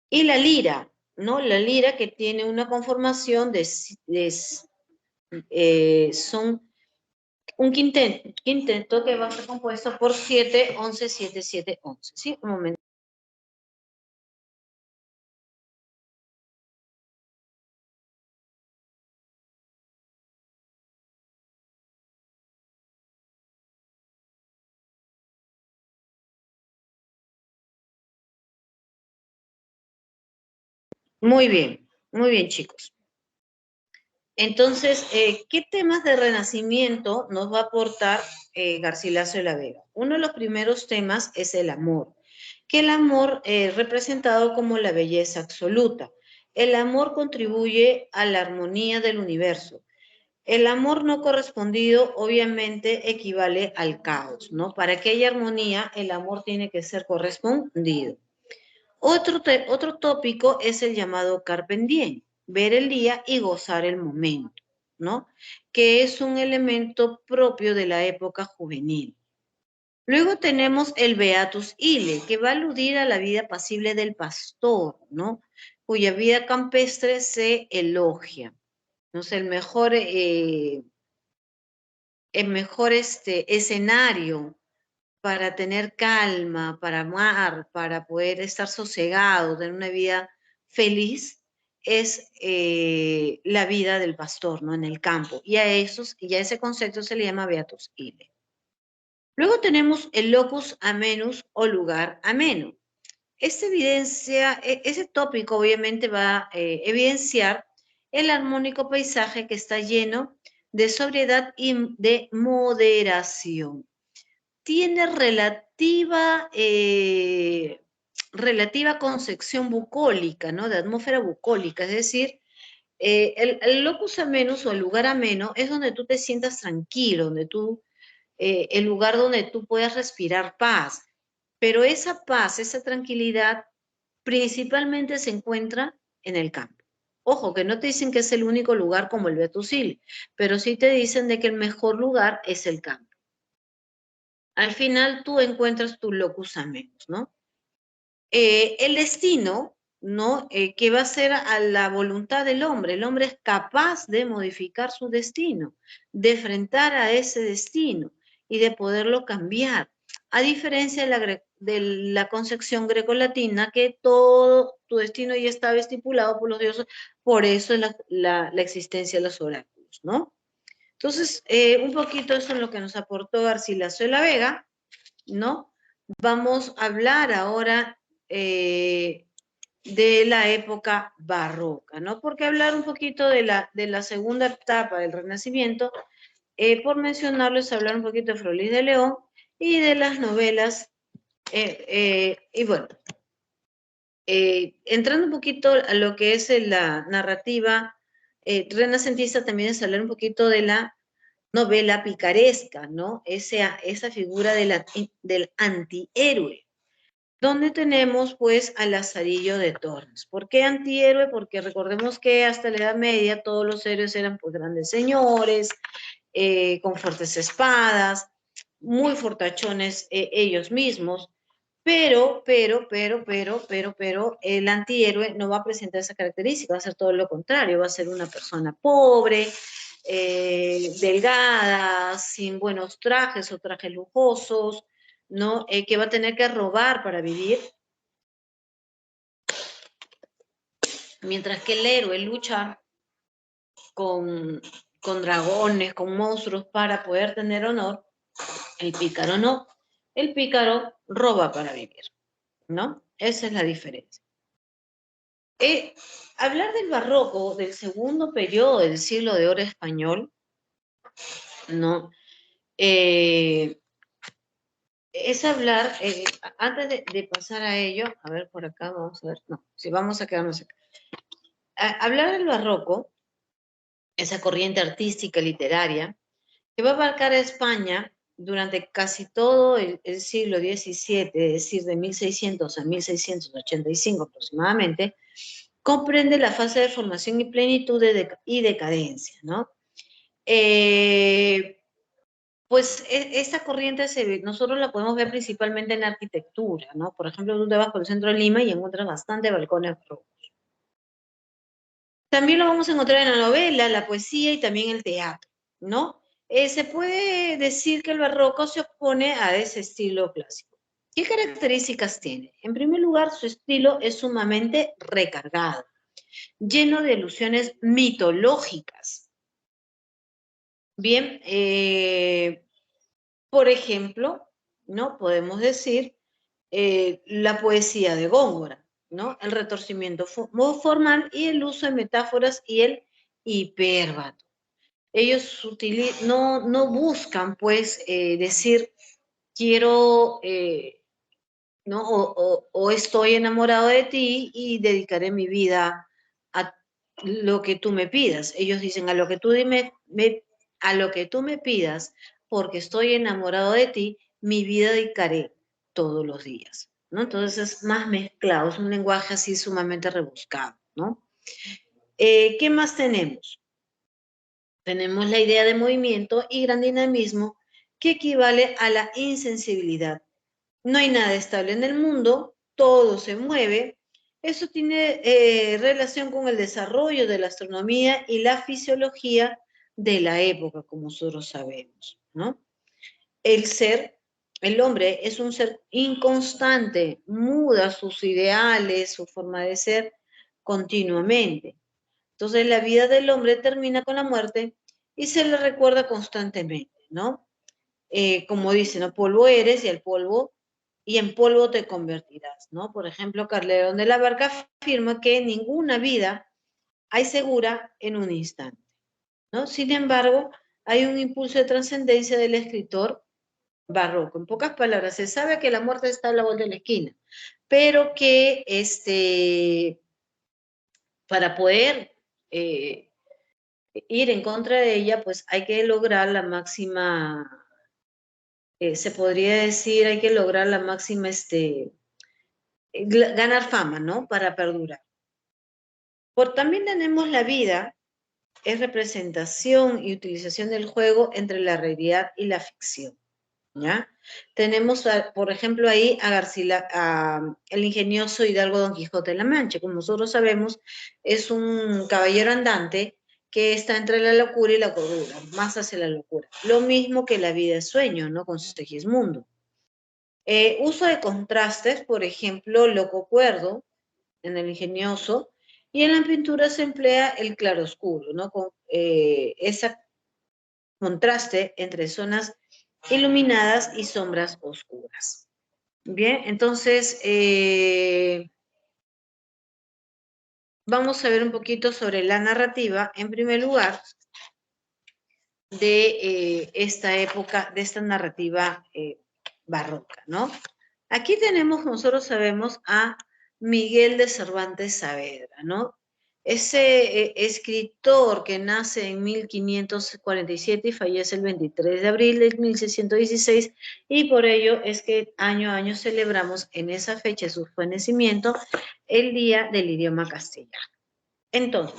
Y la lira, ¿no? La lira que tiene una conformación son un quinteto que va a estar compuesto por 7, 11, 7, 7, 11. ¿Sí? Un momento. Muy bien, chicos. Entonces, ¿qué temas de renacimiento nos va a aportar Garcilaso de la Vega? Uno de los primeros temas es el amor, que el amor representado como la belleza absoluta. El amor contribuye a la armonía del universo. El amor no correspondido obviamente equivale al caos, ¿no? Para que haya armonía, el amor tiene que ser correspondido. Otro tópico es el llamado carpe diem, ver el día y gozar el momento, ¿no? Que es un elemento propio de la época juvenil. Luego tenemos el Beatus Ille, que va a aludir a la vida pasible del pastor, ¿no? Cuya vida campestre se elogia. No sé, el mejor escenario para tener calma, para amar, para poder estar sosegado, tener una vida feliz, es la vida del pastor, ¿no? En el campo. Y a ese concepto se le llama Beatus Ille. Luego tenemos el locus amenus o lugar ameno. Ese tópico obviamente va a evidenciar el armónico paisaje que está lleno de sobriedad y de moderación. Tiene relativa concepción bucólica, ¿no? De atmósfera bucólica, es decir, el locus amenus o el lugar ameno es donde tú te sientas tranquilo, el lugar donde tú puedas respirar paz. Pero esa paz, esa tranquilidad, principalmente se encuentra en el campo. Ojo, que no te dicen que es el único lugar como el Betusil, pero sí te dicen de que el mejor lugar es el campo. Al final tú encuentras tu locus amenus, ¿no? El destino, ¿no? Que va a ser a la voluntad del hombre. El hombre es capaz de modificar su destino, de enfrentar a ese destino y de poderlo cambiar. A diferencia de la concepción grecolatina, que todo tu destino ya estaba estipulado por los dioses, por eso es la existencia de los oráculos, ¿no? Entonces, un poquito eso es lo que nos aportó Garcilaso de la Vega, ¿no? Vamos a hablar ahora de la época barroca, ¿no? Porque hablar un poquito de la segunda etapa del Renacimiento, por mencionarlo, es hablar un poquito de Froilaz de León y de las novelas, y bueno, entrando un poquito a lo que es la narrativa renacentista, también es hablar un poquito de la novela picaresca, ¿no? Esa figura del antihéroe, donde tenemos pues a Lazarillo de Tormes. ¿Por qué antihéroe? Porque recordemos que hasta la Edad Media todos los héroes eran pues grandes señores, con fuertes espadas, muy fortachones ellos mismos, pero, el antihéroe no va a presentar esa característica, va a ser todo lo contrario, va a ser una persona pobre, delgada, sin buenos trajes o trajes lujosos, ¿no? Que va a tener que robar para vivir, mientras que el héroe lucha con, con dragones, con monstruos para poder tener honor, el pícaro no. El pícaro roba para vivir, ¿no? Esa es la diferencia. Hablar del barroco, del segundo periodo del siglo de oro español, ¿no? Es hablar, antes de pasar a ello, a ver por acá, vamos a ver, no, si vamos a quedarnos acá. Hablar del barroco, esa corriente artística literaria, que va a abarcar a España durante casi todo el siglo XVII, es decir, de 1600 a 1685 aproximadamente, comprende la fase de formación y plenitud y decadencia, ¿no? Pues esta corriente nosotros la podemos ver principalmente en la arquitectura, ¿no? Por ejemplo, tú te vas por el centro de Lima y encuentras bastante balcones barrocos. También lo vamos a encontrar en la novela, la poesía y también el teatro, ¿no? Se puede decir que el barroco se opone a ese estilo clásico. ¿Qué características tiene? En primer lugar, su estilo es sumamente recargado, lleno de alusiones mitológicas. Bien, por ejemplo, ¿no? Podemos decir la poesía de Góngora, ¿no? El retorcimiento formal y el uso de metáforas y el hipérbato. Ellos no buscan, pues, decir, quiero, ¿no? O estoy enamorado de ti y dedicaré mi vida a lo que tú me pidas. Ellos dicen, a lo que tú a lo que tú me pidas, porque estoy enamorado de ti, mi vida dedicaré todos los días, ¿no? Entonces es más mezclado, es un lenguaje así sumamente rebuscado, ¿no? ¿Qué más tenemos? Tenemos la idea de movimiento y gran dinamismo que equivale a la insensibilidad. No hay nada estable en el mundo, todo se mueve. Eso tiene relación con el desarrollo de la astronomía y la fisiología de la época, como nosotros sabemos, ¿no? El ser, el hombre es un ser inconstante, muda sus ideales, su forma de ser continuamente. Entonces la vida del hombre termina con la muerte y se le recuerda constantemente, ¿no? Como dice, ¿no? Polvo eres y el polvo y en polvo te convertirás, ¿no? Por ejemplo, Calderón de la Barca afirma que ninguna vida hay segura en un instante, ¿no? Sin embargo, hay un impulso de trascendencia del escritor barroco. En pocas palabras, se sabe que la muerte está a la vuelta de la esquina, pero que para poder ir en contra de ella, pues hay que lograr la máxima, se podría decir, hay que lograr la máxima, ganar fama, ¿no? Para perdurar. También tenemos la vida, es representación y utilización del juego entre la realidad y la ficción, ¿ya? Tenemos, por ejemplo, ahí el ingenioso hidalgo Don Quijote de la Mancha. Como nosotros sabemos, es un caballero andante que está entre la locura y la cordura, más hacia la locura. Lo mismo que la vida es sueño, ¿no? Con Segismundo. Uso de contrastes, por ejemplo, loco cuerdo en el ingenioso, y en la pintura se emplea el claroscuro, ¿no? Con ese contraste entre zonas iluminadas y sombras oscuras. Bien, entonces vamos a ver un poquito sobre la narrativa, en primer lugar, de esta época, de esta narrativa barroca, ¿no? Aquí tenemos, nosotros sabemos, a Miguel de Cervantes Saavedra, ¿no? Ese escritor que nace en 1547 y fallece el 23 de abril de 1616, y por ello es que año a año celebramos en esa fecha de su fallecimiento el Día del Idioma Castellano. Entonces,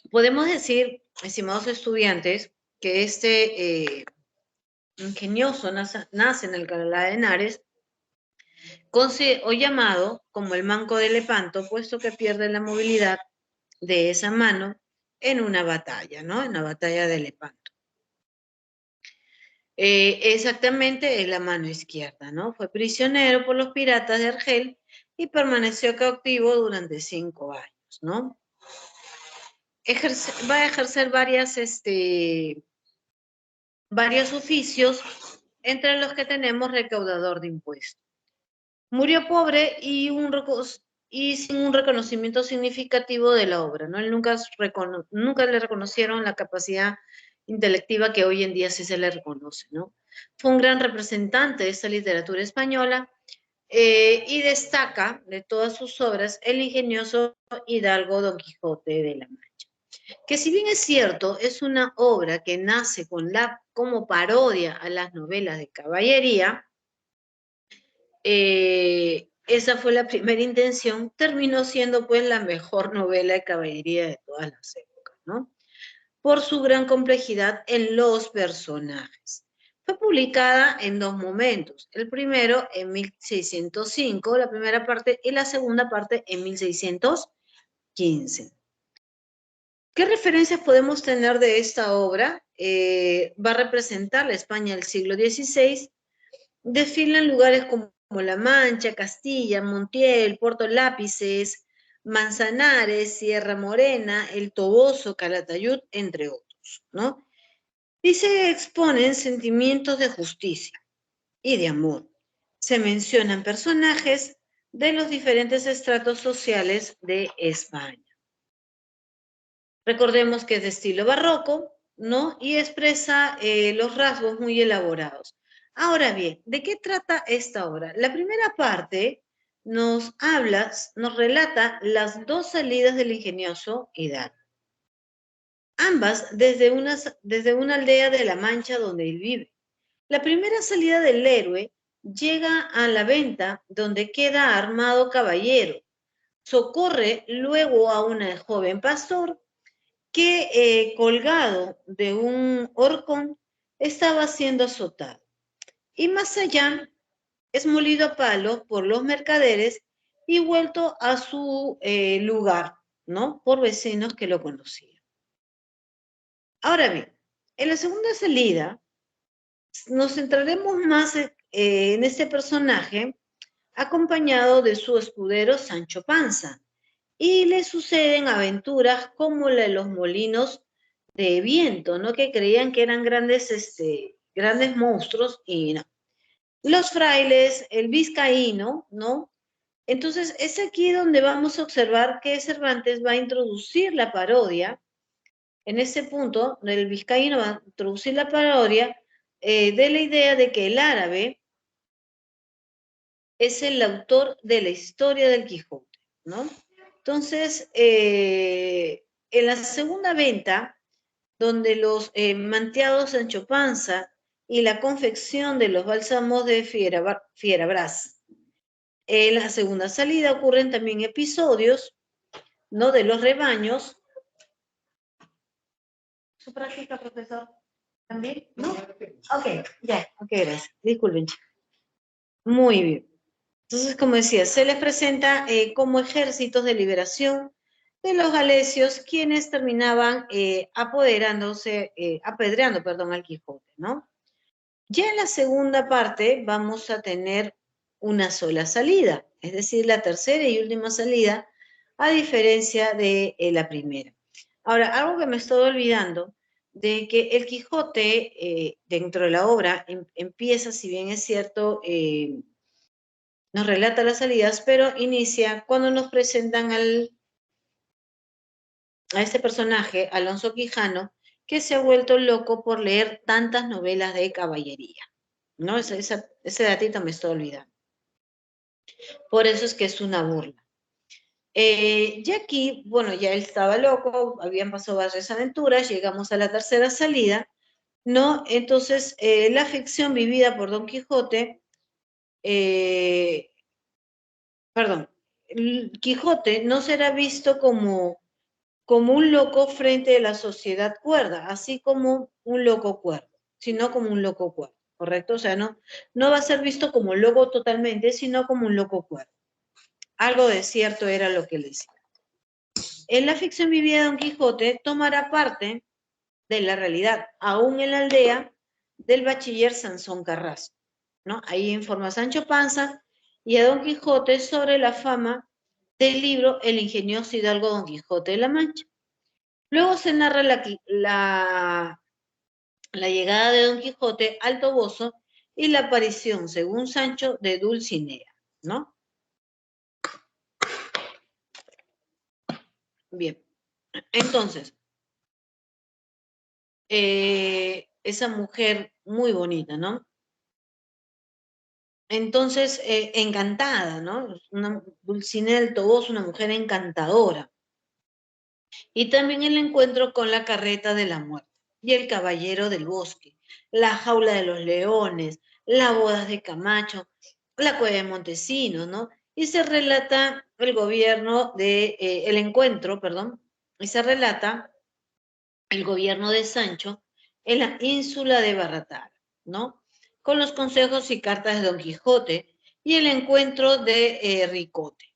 podemos decir, estimados estudiantes, que este ingenioso nace en Alcalá de Henares, o llamado como el manco de Lepanto, puesto que pierde la movilidad de esa mano en una batalla, ¿no? En la batalla de Lepanto. Exactamente en la mano izquierda, ¿no? Fue prisionero por los piratas de Argel y permaneció cautivo durante 5 años, ¿no? Va a ejercer varios oficios, entre los que tenemos recaudador de impuestos. Murió pobre y sin un reconocimiento significativo de la obra, ¿no? Él nunca le reconocieron la capacidad intelectiva que hoy en día sí se le reconoce, ¿no? Fue un gran representante de esta literatura española y destaca de todas sus obras el ingenioso hidalgo Don Quijote de la Mancha, que si bien es cierto, es una obra que nace como parodia a las novelas de caballería. Esa fue la primera intención, terminó siendo pues la mejor novela de caballería de todas las épocas, ¿no? por su gran complejidad en los personajes. Fue publicada en dos momentos, el primero en 1605, la primera parte, y la segunda parte en 1615. ¿Qué referencias podemos tener de esta obra? Va a representar la España del siglo XVI. Desfilan lugares como La Mancha, Castilla, Montiel, Puerto Lápices, Manzanares, Sierra Morena, El Toboso, Calatayud, entre otros, ¿no? Y se exponen sentimientos de justicia y de amor. Se mencionan personajes de los diferentes estratos sociales de España. Recordemos que es de estilo barroco, ¿no? Y expresa los rasgos muy elaborados. Ahora bien, ¿de qué trata esta obra? La primera parte nos relata las dos salidas del ingenioso Hidalgo. Ambas desde una aldea de La Mancha donde él vive. La primera salida del héroe llega a la venta donde queda armado caballero. Socorre luego a un joven pastor que colgado de un horcón estaba siendo azotado. Y más allá es molido a palo por los mercaderes y vuelto a su lugar, ¿no? Por vecinos que lo conocían. Ahora bien, en la segunda salida nos centraremos más en este personaje acompañado de su escudero Sancho Panza, y le suceden aventuras como la de los molinos de viento, ¿no? Que creían que eran grandes monstruos y no. Los frailes, el vizcaíno, ¿no? Entonces es aquí donde vamos a observar que Cervantes va a introducir la parodia. En ese punto, el vizcaíno va a introducir la parodia de la idea de que el árabe es el autor de la historia del Quijote, ¿no? Entonces, en la segunda venta, donde los manteados Sancho Panza y la confección de los bálsamos de Fierabras. En la segunda salida ocurren también episodios, ¿no? De los rebaños. ¿Su práctica, profesor? ¿También? ¿No? Ok, ya, ok, gracias. Disculpen. Muy bien. Entonces, como decía, se les presenta como ejércitos de liberación de los galecios, quienes terminaban apedreando, al Quijote, ¿no? Ya en la segunda parte vamos a tener una sola salida, es decir, la tercera y última salida, a diferencia de la primera. Ahora, algo que me estoy olvidando, de que el Quijote, dentro de la obra, empieza, si bien es cierto, nos relata las salidas, pero inicia cuando nos presentan a este personaje, Alonso Quijano, que se ha vuelto loco por leer tantas novelas de caballería, ¿no? Ese datito me estoy olvidando. Por eso es que es una burla. Ya aquí, bueno, ya él estaba loco, habían pasado varias aventuras, llegamos a la tercera salida, ¿no? Entonces, la ficción vivida por Don Quijote, perdón, el Quijote no será visto como un loco frente a la sociedad cuerda, así como un loco cuerdo, sino como un loco cuerdo, ¿correcto? O sea, no va a ser visto como loco totalmente, sino como un loco cuerdo. Algo de cierto era lo que le decía. En la ficción vivida Don Quijote tomará parte de la realidad, aún en la aldea del bachiller Sansón Carrasco, ¿no? Ahí informa a Sancho Panza y a Don Quijote sobre la fama del libro El ingenioso hidalgo Don Quijote de la Mancha. Luego se narra la llegada de Don Quijote al Toboso y la aparición, según Sancho, de Dulcinea, ¿no? Bien, entonces, esa mujer muy bonita, ¿no? Entonces, encantada, ¿no? Una Dulcinea del Toboso, una mujer encantadora. Y también el encuentro con la carreta de la muerte y el caballero del bosque, la jaula de los leones, las bodas de Camacho, la cueva de Montesinos, ¿no? Y se relata el encuentro, perdón, y se relata el gobierno de Sancho en la ínsula de Barratara, ¿no? Con los consejos y cartas de Don Quijote y el encuentro de Ricote.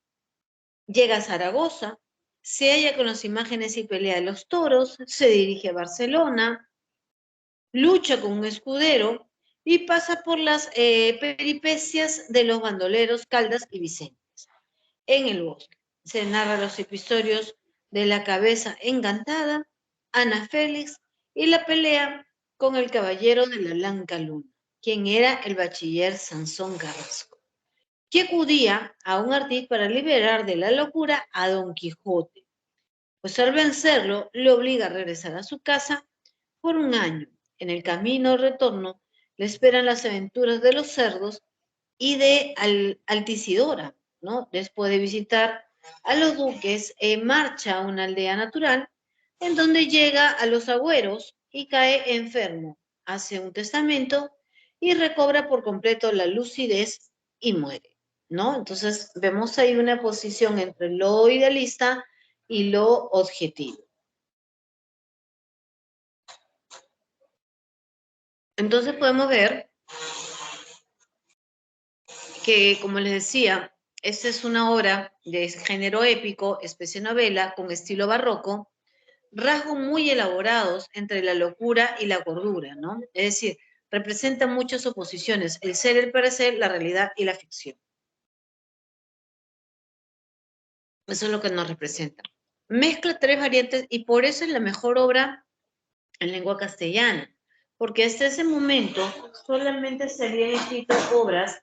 Llega a Zaragoza, se halla con las imágenes y pelea de los toros, se dirige a Barcelona, lucha con un escudero y pasa por las peripecias de los bandoleros Caldas y Vicentes. En el bosque se narra los episodios de la cabeza encantada, Ana Félix y la pelea con el caballero de la Blanca Luna, quien era el bachiller Sansón Carrasco, que acudía a un ardid para liberar de la locura a Don Quijote, pues al vencerlo le obliga a regresar a su casa por un año. En el camino de retorno le esperan las aventuras de los cerdos y de Altisidora, ¿no? Después de visitar a los duques, marcha a una aldea natural en donde llega a los agüeros y cae enfermo, hace un testamento y recobra por completo la lucidez y muere, ¿no? Entonces vemos ahí una posición entre lo idealista y lo objetivo. Entonces podemos ver que, como les decía, esta es una obra de género épico, especie novela, con estilo barroco, rasgos muy elaborados entre la locura y la cordura, ¿no? Es decir, representa muchas oposiciones, el ser, el parecer, la realidad y la ficción. Eso es lo que nos representa. Mezcla tres variantes y por eso es la mejor obra en lengua castellana, porque hasta ese momento solamente se habían escrito obras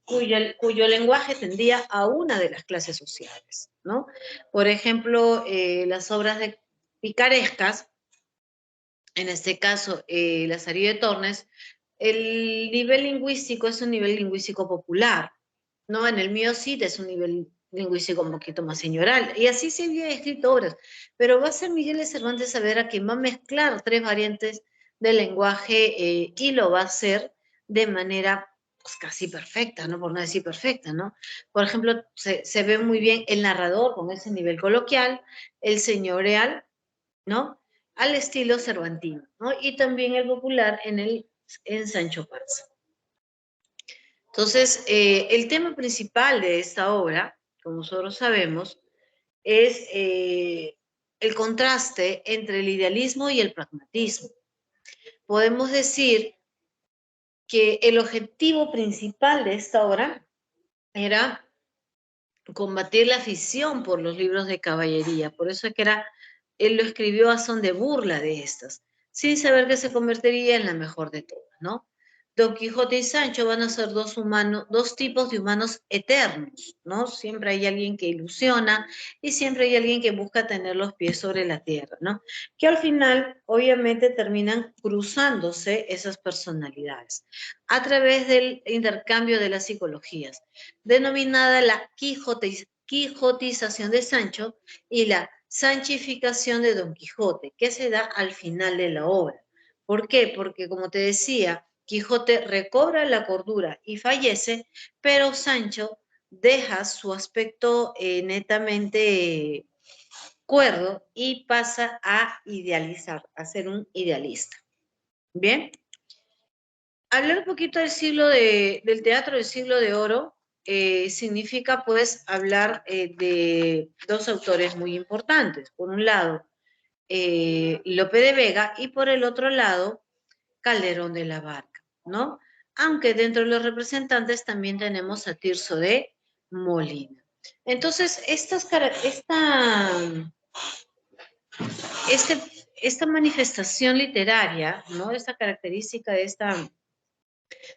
cuyo lenguaje tendía a una de las clases sociales, ¿no? Por ejemplo, las obras de picarescas, en este caso, Lazarillo de Tornes, el nivel lingüístico es un nivel lingüístico popular, ¿no? En el mío Cid es un nivel lingüístico un poquito más señoral, y así se había escrito obras, pero va a ser Miguel de Cervantes Saavedra quien va a mezclar tres variantes del lenguaje y lo va a hacer de manera pues, casi perfecta, ¿no? Por no decir perfecta, ¿no? Por ejemplo, se ve muy bien el narrador con ese nivel coloquial, el señorial, ¿no? Al estilo cervantino, ¿no? Y también el popular en Sancho Panza. Entonces, el tema principal de esta obra, como nosotros sabemos, es el contraste entre el idealismo y el pragmatismo. Podemos decir que el objetivo principal de esta obra era combatir la afición por los libros de caballería. Por eso es que él lo escribió a son de burla de estas, sin saber que se convertiría en la mejor de todas, ¿no? Don Quijote y Sancho van a ser dos tipos de humanos eternos, ¿no? Siempre hay alguien que ilusiona y siempre hay alguien que busca tener los pies sobre la tierra, ¿no? Que al final, obviamente, terminan cruzándose esas personalidades a través del intercambio de las psicologías, denominada la quijotización de Sancho y la sanchificación de Don Quijote, que se da al final de la obra. ¿Por qué? Porque, como te decía, Quijote recobra la cordura y fallece, pero Sancho deja su aspecto netamente cuerdo y pasa a idealizar, a ser un idealista. Bien. Hablar un poquito del teatro del siglo de oro significa pues hablar de dos autores muy importantes. Por un lado, Lope de Vega y por el otro lado, Calderón de la Barca, ¿no? Aunque dentro de los representantes también tenemos a Tirso de Molina. Entonces, esta manifestación literaria, ¿no? Esta característica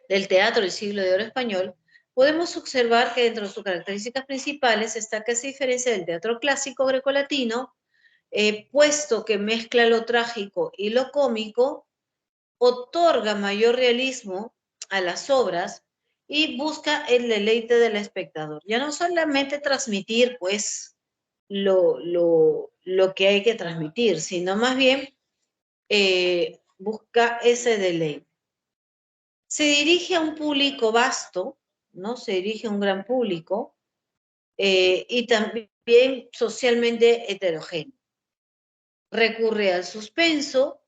del teatro del siglo de oro español, podemos observar que dentro de sus características principales está que se diferencia del teatro clásico grecolatino, puesto que mezcla lo trágico y lo cómico, otorga mayor realismo a las obras y busca el deleite del espectador. Ya no solamente transmitir, pues, lo que hay que transmitir, sino más bien busca ese deleite. Se dirige a un público vasto, ¿no? Se dirige a un gran público y también socialmente heterogéneo. recurre al suspenso,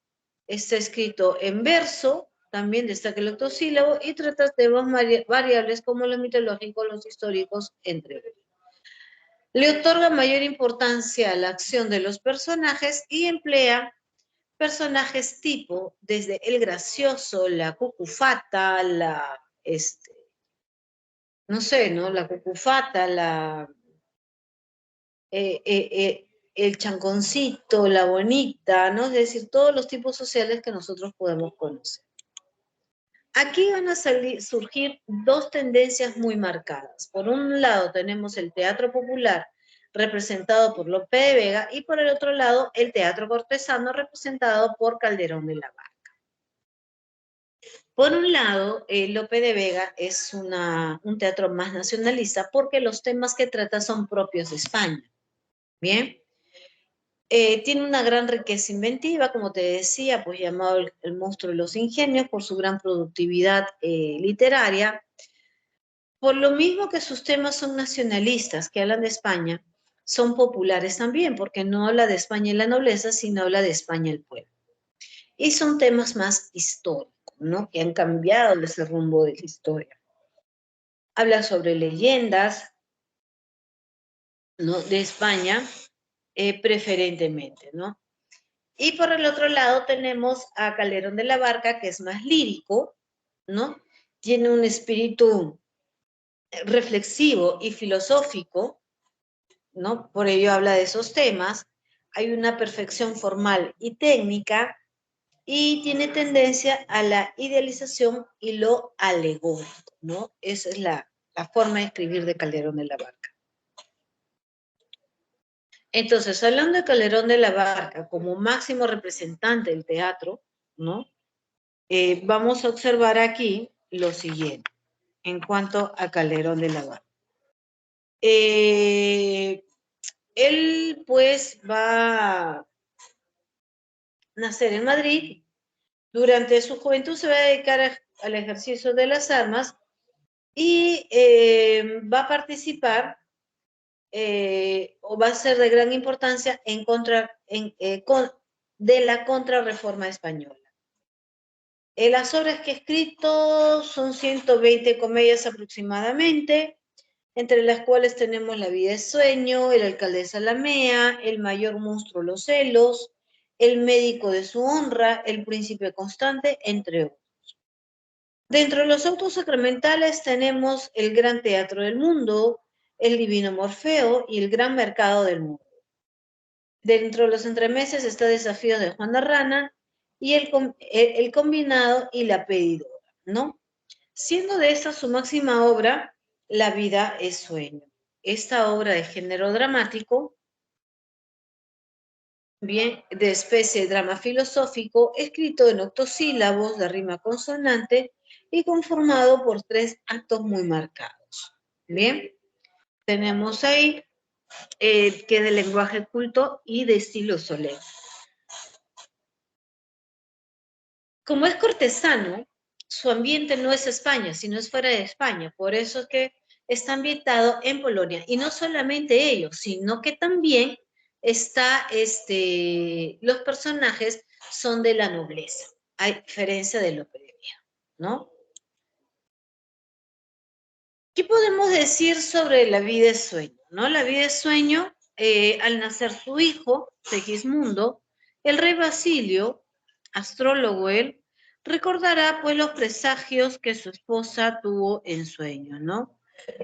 está escrito en verso, también destaca el octosílabo y trata temas variables como los mitológicos, los históricos, entre otros. Le otorga mayor importancia a la acción de los personajes y emplea personajes tipo, desde el gracioso, la cucufata, no sé, ¿no? La cucufata, el chanconcito, la bonita, ¿no? Es decir, todos los tipos sociales que nosotros podemos conocer. Aquí van a surgir dos tendencias muy marcadas. Por un lado tenemos el teatro popular representado por Lope de Vega y por el otro lado el teatro cortesano representado por Calderón de la Barca. Por un lado, Lope de Vega es un teatro más nacionalista porque los temas que trata son propios de España. Bien. Tiene una gran riqueza inventiva, como te decía, pues llamado el monstruo de los ingenios por su gran productividad literaria. Por lo mismo que sus temas son nacionalistas, que hablan de España, son populares también, porque no habla de España y la nobleza, sino habla de España y el pueblo. Y son temas más históricos, ¿no? Que han cambiado ese rumbo de la historia. Habla sobre leyendas, ¿no? De España, preferentemente, ¿no? Y por el otro lado tenemos a Calderón de la Barca, que es más lírico, ¿no? Tiene un espíritu reflexivo y filosófico, ¿no? Por ello habla de esos temas. Hay una perfección formal y técnica y tiene tendencia a la idealización y lo alegórico, ¿no? Esa es la forma de escribir de Calderón de la Barca. Entonces, hablando de Calderón de la Barca como máximo representante del teatro, ¿no? Vamos a observar aquí lo siguiente en cuanto a Calderón de la Barca. Él pues va a nacer en Madrid. Durante su juventud se va a dedicar al ejercicio de las armas y va a participar o va a ser de gran importancia de la contrarreforma española. Las obras que ha escrito son 120 comedias aproximadamente, entre las cuales tenemos La vida es sueño, El alcalde de Zalamea, El mayor monstruo los celos, El médico de su honra, El príncipe constante, entre otros. Dentro de los autos sacramentales tenemos El gran teatro del mundo, El divino Morfeo y El gran mercado del mundo. Dentro de los entremeses está Desafíos de Juan de Rana y el combinado y La pedidora, ¿no? Siendo de esta su máxima obra, La vida es sueño. Esta obra de género dramático, bien, de especie de drama filosófico, escrito en octosílabos de rima consonante y conformado por 3 actos muy marcados. Bien, tenemos ahí que es de lenguaje culto y de estilo solemne. Como es cortesano, su ambiente no es España, sino es fuera de España. Por eso es que está ambientado en Polonia. Y no solamente ellos, sino que también los personajes son de la nobleza, a diferencia de lo previo, ¿no? ¿Qué podemos decir sobre La vida es sueño? ¿No? La vida es sueño, al nacer su hijo, Segismundo, el rey Basilio, astrólogo él, recordará pues los presagios que su esposa tuvo en sueño, ¿no?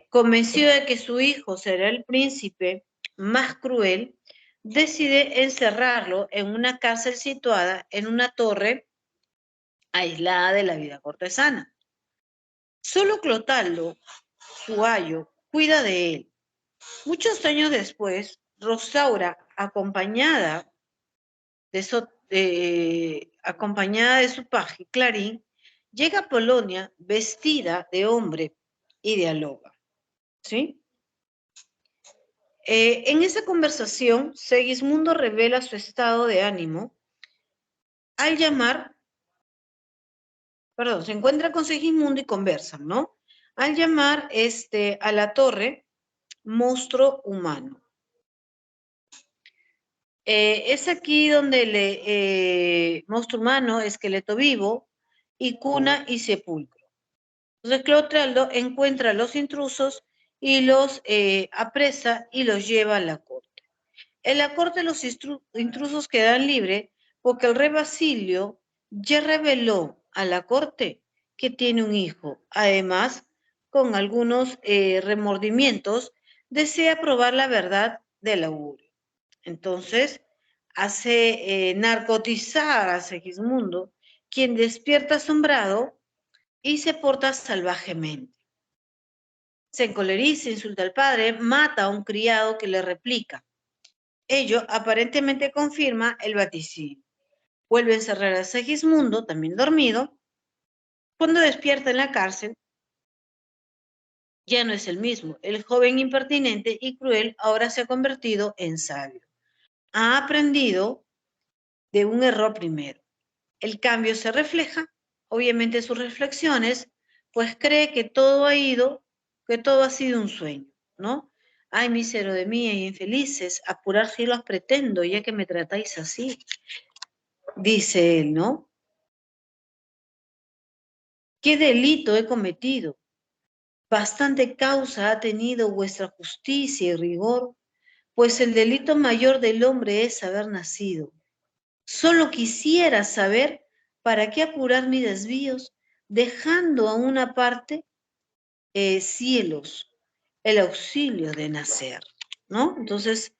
Convencido de que su hijo será el príncipe más cruel, decide encerrarlo en una cárcel situada en una torre aislada de la vida cortesana. Solo Clotaldo, su ayo, cuida de él. Muchos años después, Rosaura, acompañada de su paje Clarín, llega a Polonia vestida de hombre y dialoga. ¿Sí? En esa conversación, Segismundo revela su estado de ánimo al llamar, se encuentra con Segismundo y conversan, ¿no? Al llamar a la torre monstruo humano. Es aquí donde monstruo humano, esqueleto vivo, y cuna y sepulcro. Entonces Clotaldo encuentra a los intrusos y los apresa y los lleva a la corte. En la corte los intrusos quedan libres porque el rey Basilio ya reveló a la corte que tiene un hijo. Además, con algunos remordimientos, desea probar la verdad del augurio. Entonces, hace narcotizar a Segismundo, quien despierta asombrado y se porta salvajemente. Se encoleriza, insulta al padre, mata a un criado que le replica. Ello aparentemente confirma el vaticinio. Vuelve a encerrar a Segismundo, también dormido. Cuando despierta en la cárcel, ya no es el mismo. El joven impertinente y cruel ahora se ha convertido en sabio. Ha aprendido de un error primero. El cambio se refleja, obviamente, en sus reflexiones, pues cree que todo ha sido un sueño, ¿no? Ay, mísero de mí y infelices, apurar siglos pretendo, ya que me tratáis así, dice él, ¿no? ¿Qué delito he cometido? Bastante causa ha tenido vuestra justicia y rigor, pues el delito mayor del hombre es haber nacido. Solo quisiera saber para qué apurar mis desvíos, dejando a una parte cielos, el auxilio de nacer, ¿no? Entonces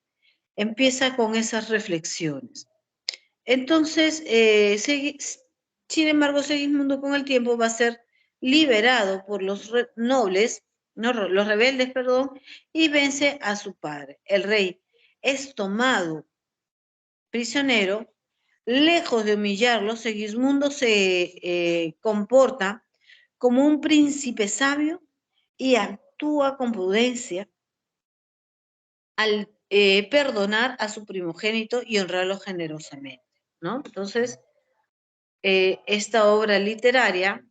empieza con esas reflexiones. Entonces, sin embargo, Segismundo con el tiempo va a ser liberado por los nobles, no, los rebeldes, perdón, y vence a su padre. El rey es tomado prisionero. Lejos de humillarlo, Segismundo se comporta como un príncipe sabio y actúa con prudencia al perdonar a su primogénito y honrarlo generosamente, ¿no? Entonces, esta obra literaria,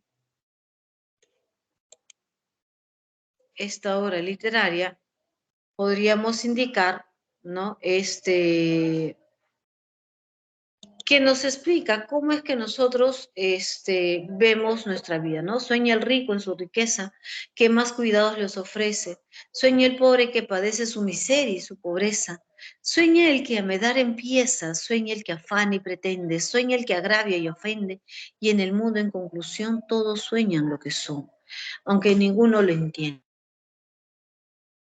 podríamos indicar, ¿no? Que nos explica cómo es que nosotros vemos nuestra vida, ¿no? Sueña el rico en su riqueza, que más cuidados les ofrece. Sueña el pobre que padece su miseria y su pobreza. Sueña el que a medar empieza, sueña el que afana y pretende, sueña el que agravia y ofende, y en el mundo, en conclusión, todos sueñan lo que son, aunque ninguno lo entiende.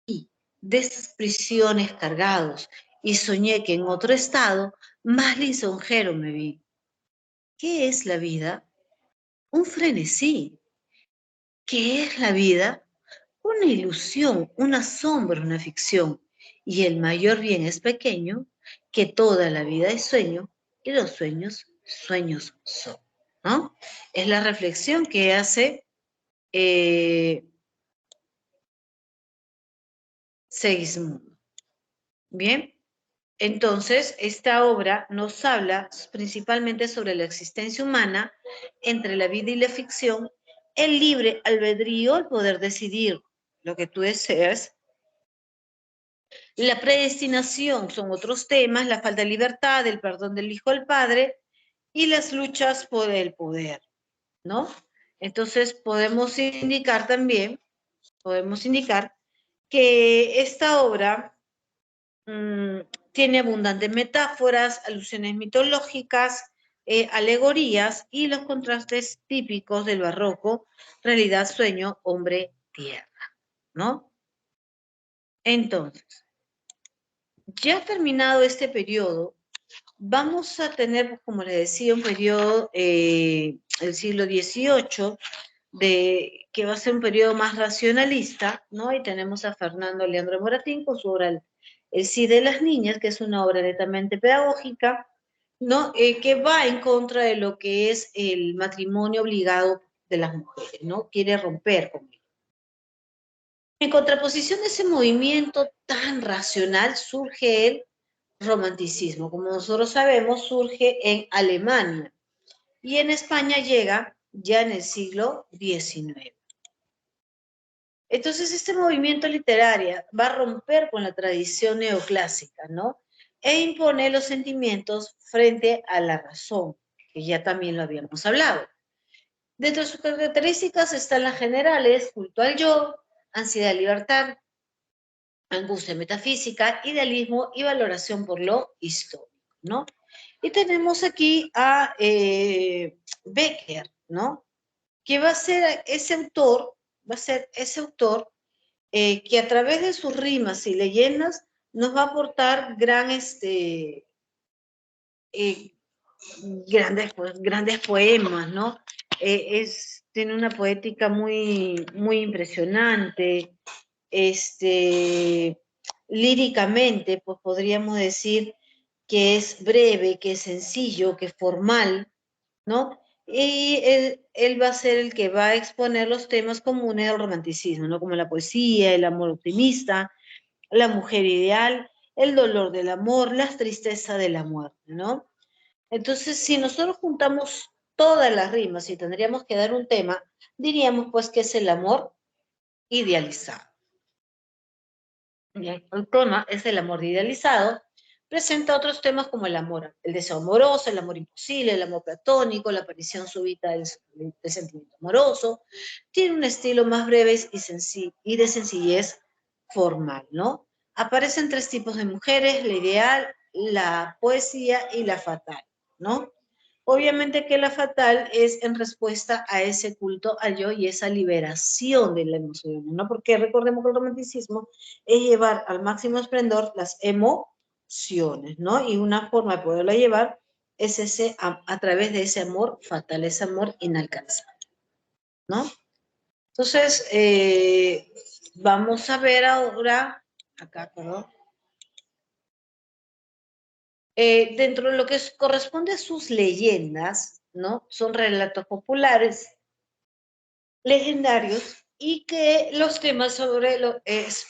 Y de estas prisiones cargados, y soñé que en otro estado más lisonjero me vi. ¿Qué es la vida? Un frenesí. ¿Qué es la vida? Una ilusión, una sombra, una ficción. Y el mayor bien es pequeño, que toda la vida es sueño, y los sueños, sueños son, ¿no? Es la reflexión que hace Segismundo. Bien. Entonces, esta obra nos habla principalmente sobre la existencia humana, entre la vida y la ficción, el libre albedrío, el poder decidir lo que tú deseas, la predestinación son otros temas, la falta de libertad, el perdón del hijo al padre y las luchas por el poder, ¿no? Entonces, podemos indicar que esta obra tiene abundantes metáforas, alusiones mitológicas, alegorías y los contrastes típicos del barroco, realidad, sueño, hombre, tierra, ¿no? Entonces, ya terminado este periodo, vamos a tener, como les decía, un periodo del siglo XVIII, que va a ser un periodo más racionalista, ¿no? Y tenemos a Fernando Leandro Moratín con su obra El Cid de las Niñas, que es una obra netamente pedagógica, ¿no? Que va en contra de lo que es el matrimonio obligado de las mujeres, ¿no? Quiere romper con él. En contraposición de ese movimiento tan racional surge el romanticismo. Como nosotros sabemos, surge en Alemania y en España llega ya en el siglo XIX. Entonces, este movimiento literario va a romper con la tradición neoclásica, ¿no? e impone los sentimientos frente a la razón, que ya también lo habíamos hablado. Dentro de sus características están las generales: culto al yo, ansiedad de libertad, angustia metafísica, idealismo y valoración por lo histórico, ¿no? Y tenemos aquí a Becker, ¿no? Que va a ser ese autor, que a través de sus rimas y leyendas nos va a aportar grandes poemas, ¿no? Tiene una poética muy, muy impresionante. Líricamente, pues podríamos decir que es breve, que es sencillo, que es formal, ¿no? Y él va a ser el que va a exponer los temas comunes del romanticismo, ¿no? Como la poesía, el amor optimista, la mujer ideal, el dolor del amor, la tristeza de la muerte, ¿no? Entonces, si nosotros juntamos todas las rimas y tendríamos que dar un tema, diríamos pues que es el amor idealizado. Bien, el tema es el amor idealizado. Presenta otros temas como el amor, el deseo amoroso, el amor imposible, el amor platónico, la aparición súbita del sentimiento amoroso. Tiene un estilo más breve y de sencillez formal, ¿no? Aparecen tres tipos de mujeres: la ideal, la poesía y la fatal, ¿no? Obviamente que la fatal es en respuesta a ese culto al yo y esa liberación de la emoción, ¿no? Porque recordemos que el romanticismo es llevar al máximo esplendor las emociones, ¿no? Y una forma de poderla llevar es a través de ese amor fatal, ese amor inalcanzable, ¿no? Entonces, vamos a ver ahora, acá, perdón, dentro de lo que corresponde a sus leyendas, ¿no? Son relatos populares, legendarios, y que los temas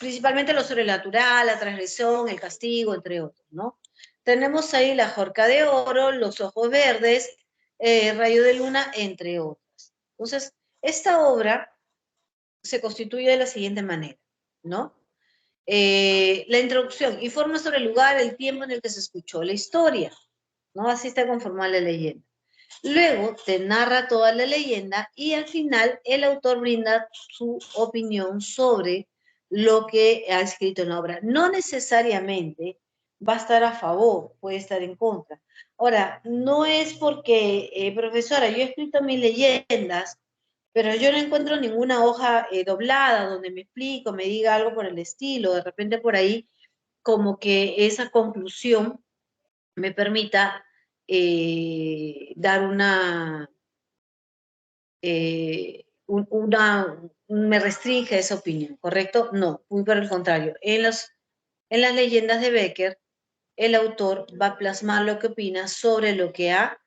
principalmente lo sobrenatural, la transgresión, el castigo, entre otros, ¿no? Tenemos ahí la Jorca de Oro, los Ojos Verdes, Rayo de Luna, entre otras. Entonces, esta obra se constituye de la siguiente manera, ¿no? La introducción informa sobre el lugar, el tiempo en el que se escuchó la historia, ¿no? Así está conformada la leyenda. Luego te narra toda la leyenda y al final el autor brinda su opinión sobre lo que ha escrito en la obra. No necesariamente va a estar a favor, puede estar en contra. Ahora, no es porque, profesora, yo he escrito mis leyendas, pero yo no encuentro ninguna hoja doblada donde me explico, me diga algo por el estilo. De repente por ahí como que esa conclusión me permita dar me restringe esa opinión, ¿correcto? No, muy por el contrario. En las leyendas de Becker, el autor va a plasmar lo que opina sobre lo que ha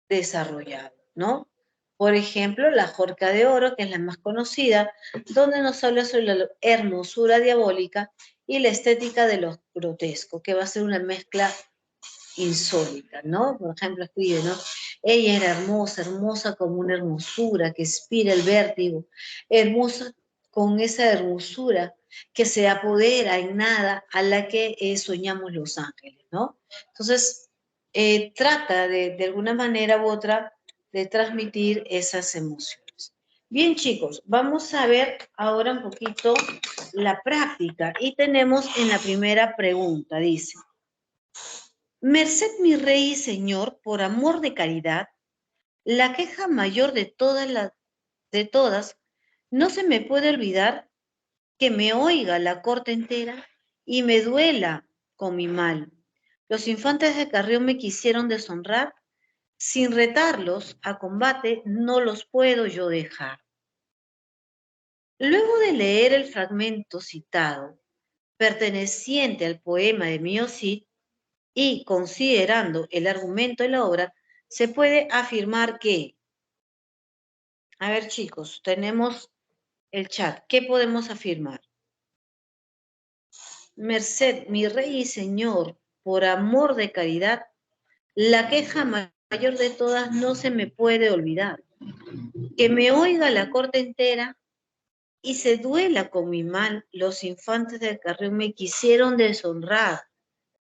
desarrollado, ¿no? Por ejemplo, la Jorca de Oro, que es la más conocida, donde nos habla sobre la hermosura diabólica y la estética de lo grotesco, que va a ser una mezcla insólita, ¿no? Por ejemplo, escribe, ¿no? Ella era hermosa, hermosa como una hermosura que inspira el vértigo, hermosa con esa hermosura que se apodera en nada a la que soñamos los ángeles, ¿no? Entonces, trata de alguna manera u otra de transmitir esas emociones. Bien, chicos, vamos a ver ahora un poquito la práctica y tenemos en la primera pregunta, dice: merced mi rey y señor, por amor de caridad, la queja mayor de todas, no se me puede olvidar que me oiga la corte entera y me duela con mi mal. Los infantes de Carrión me quisieron deshonrar, sin retarlos a combate no los puedo yo dejar. Luego de leer el fragmento citado, perteneciente al poema de Mio Cid, y considerando el argumento de la obra, se puede afirmar que, a ver chicos, tenemos el chat, ¿qué podemos afirmar? Merced, mi rey y señor, por amor de caridad, la queja mayor de todas no se me puede olvidar. Que me oiga la corte entera y se duela con mi mal, los infantes del Carrión me quisieron deshonrar,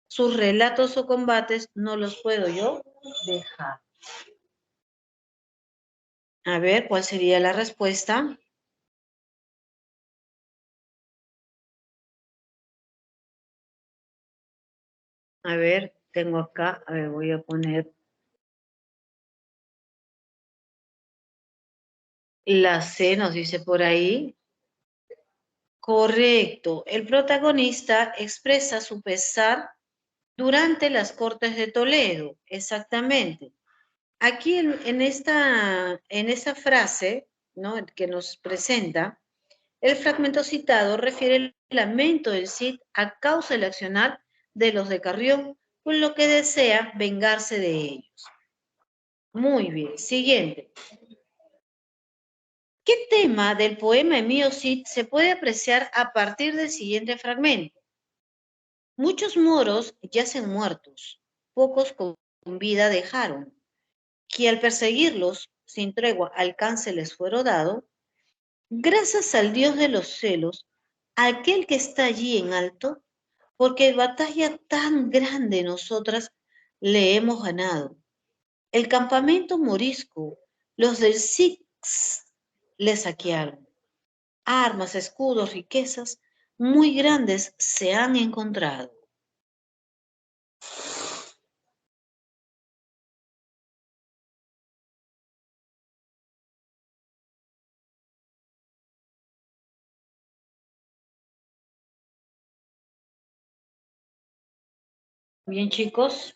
sus relatos o combates no los puedo yo dejar. A ver, ¿cuál sería la respuesta? A ver, tengo acá, a ver, voy a poner la C, nos dice por ahí. Correcto. El protagonista expresa su pesar durante las Cortes de Toledo. Exactamente. Aquí en esta frase, ¿no?, que nos presenta, el fragmento citado refiere el lamento del Cid a causa del accionar de los de Carrión, con lo que desea vengarse de ellos. Muy bien. Siguiente. ¿Qué tema del poema Emío Cid se puede apreciar a partir del siguiente fragmento? Muchos moros yacen muertos, pocos con vida dejaron, que al perseguirlos sin tregua alcance les fuero dado, gracias al Dios de los celos, aquel que está allí en alto, porque batalla tan grande nosotras le hemos ganado. El campamento morisco, los del Six le saquearon. Armas, escudos, riquezas muy grandes se han encontrado. Bien, chicos.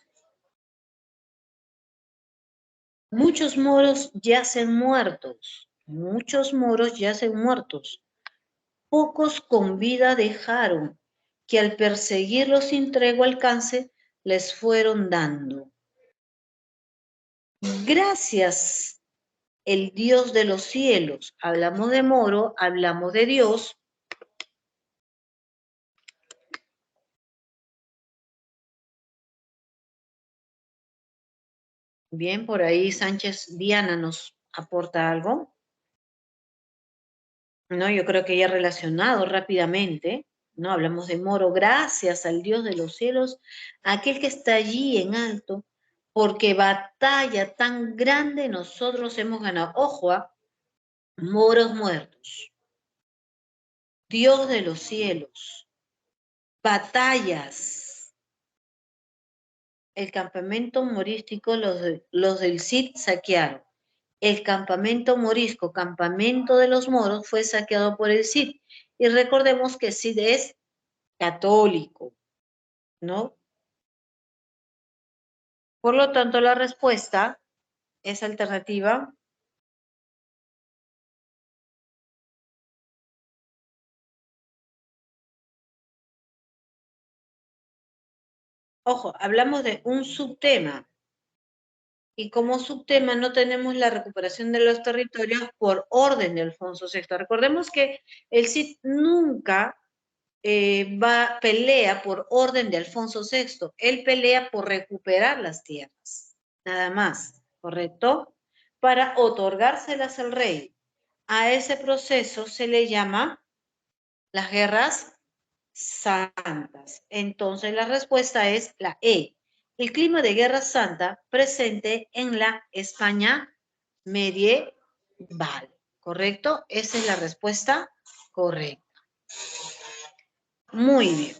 Muchos moros yacen muertos. Muchos moros yacen muertos. Pocos con vida dejaron, que al perseguirlos sin tregua alcance les fueron dando. Gracias, el Dios de los cielos. Hablamos de moro, hablamos de Dios. Bien, por ahí Sánchez Diana nos aporta algo. No, yo creo que ya relacionado rápidamente, ¿no? Hablamos de moro, gracias al Dios de los cielos, aquel que está allí en alto, porque batalla tan grande nosotros hemos ganado. Ojo, moros muertos, Dios de los cielos, batallas, el campamento morístico, los del Cid saquearon. El campamento morisco, campamento de los moros, fue saqueado por el Cid. Y recordemos que Cid es católico, ¿no? Por lo tanto, la respuesta es alternativa. Ojo, hablamos de un subtema. Y como subtema no tenemos la recuperación de los territorios por orden de Alfonso VI. Recordemos que el Cid nunca pelea por orden de Alfonso VI. Él pelea por recuperar las tierras. Nada más, ¿correcto? Para otorgárselas al rey. A ese proceso se le llama las guerras santas. Entonces la respuesta es la E. El clima de guerra santa presente en la España medieval. ¿Correcto? Esa es la respuesta correcta. Muy bien.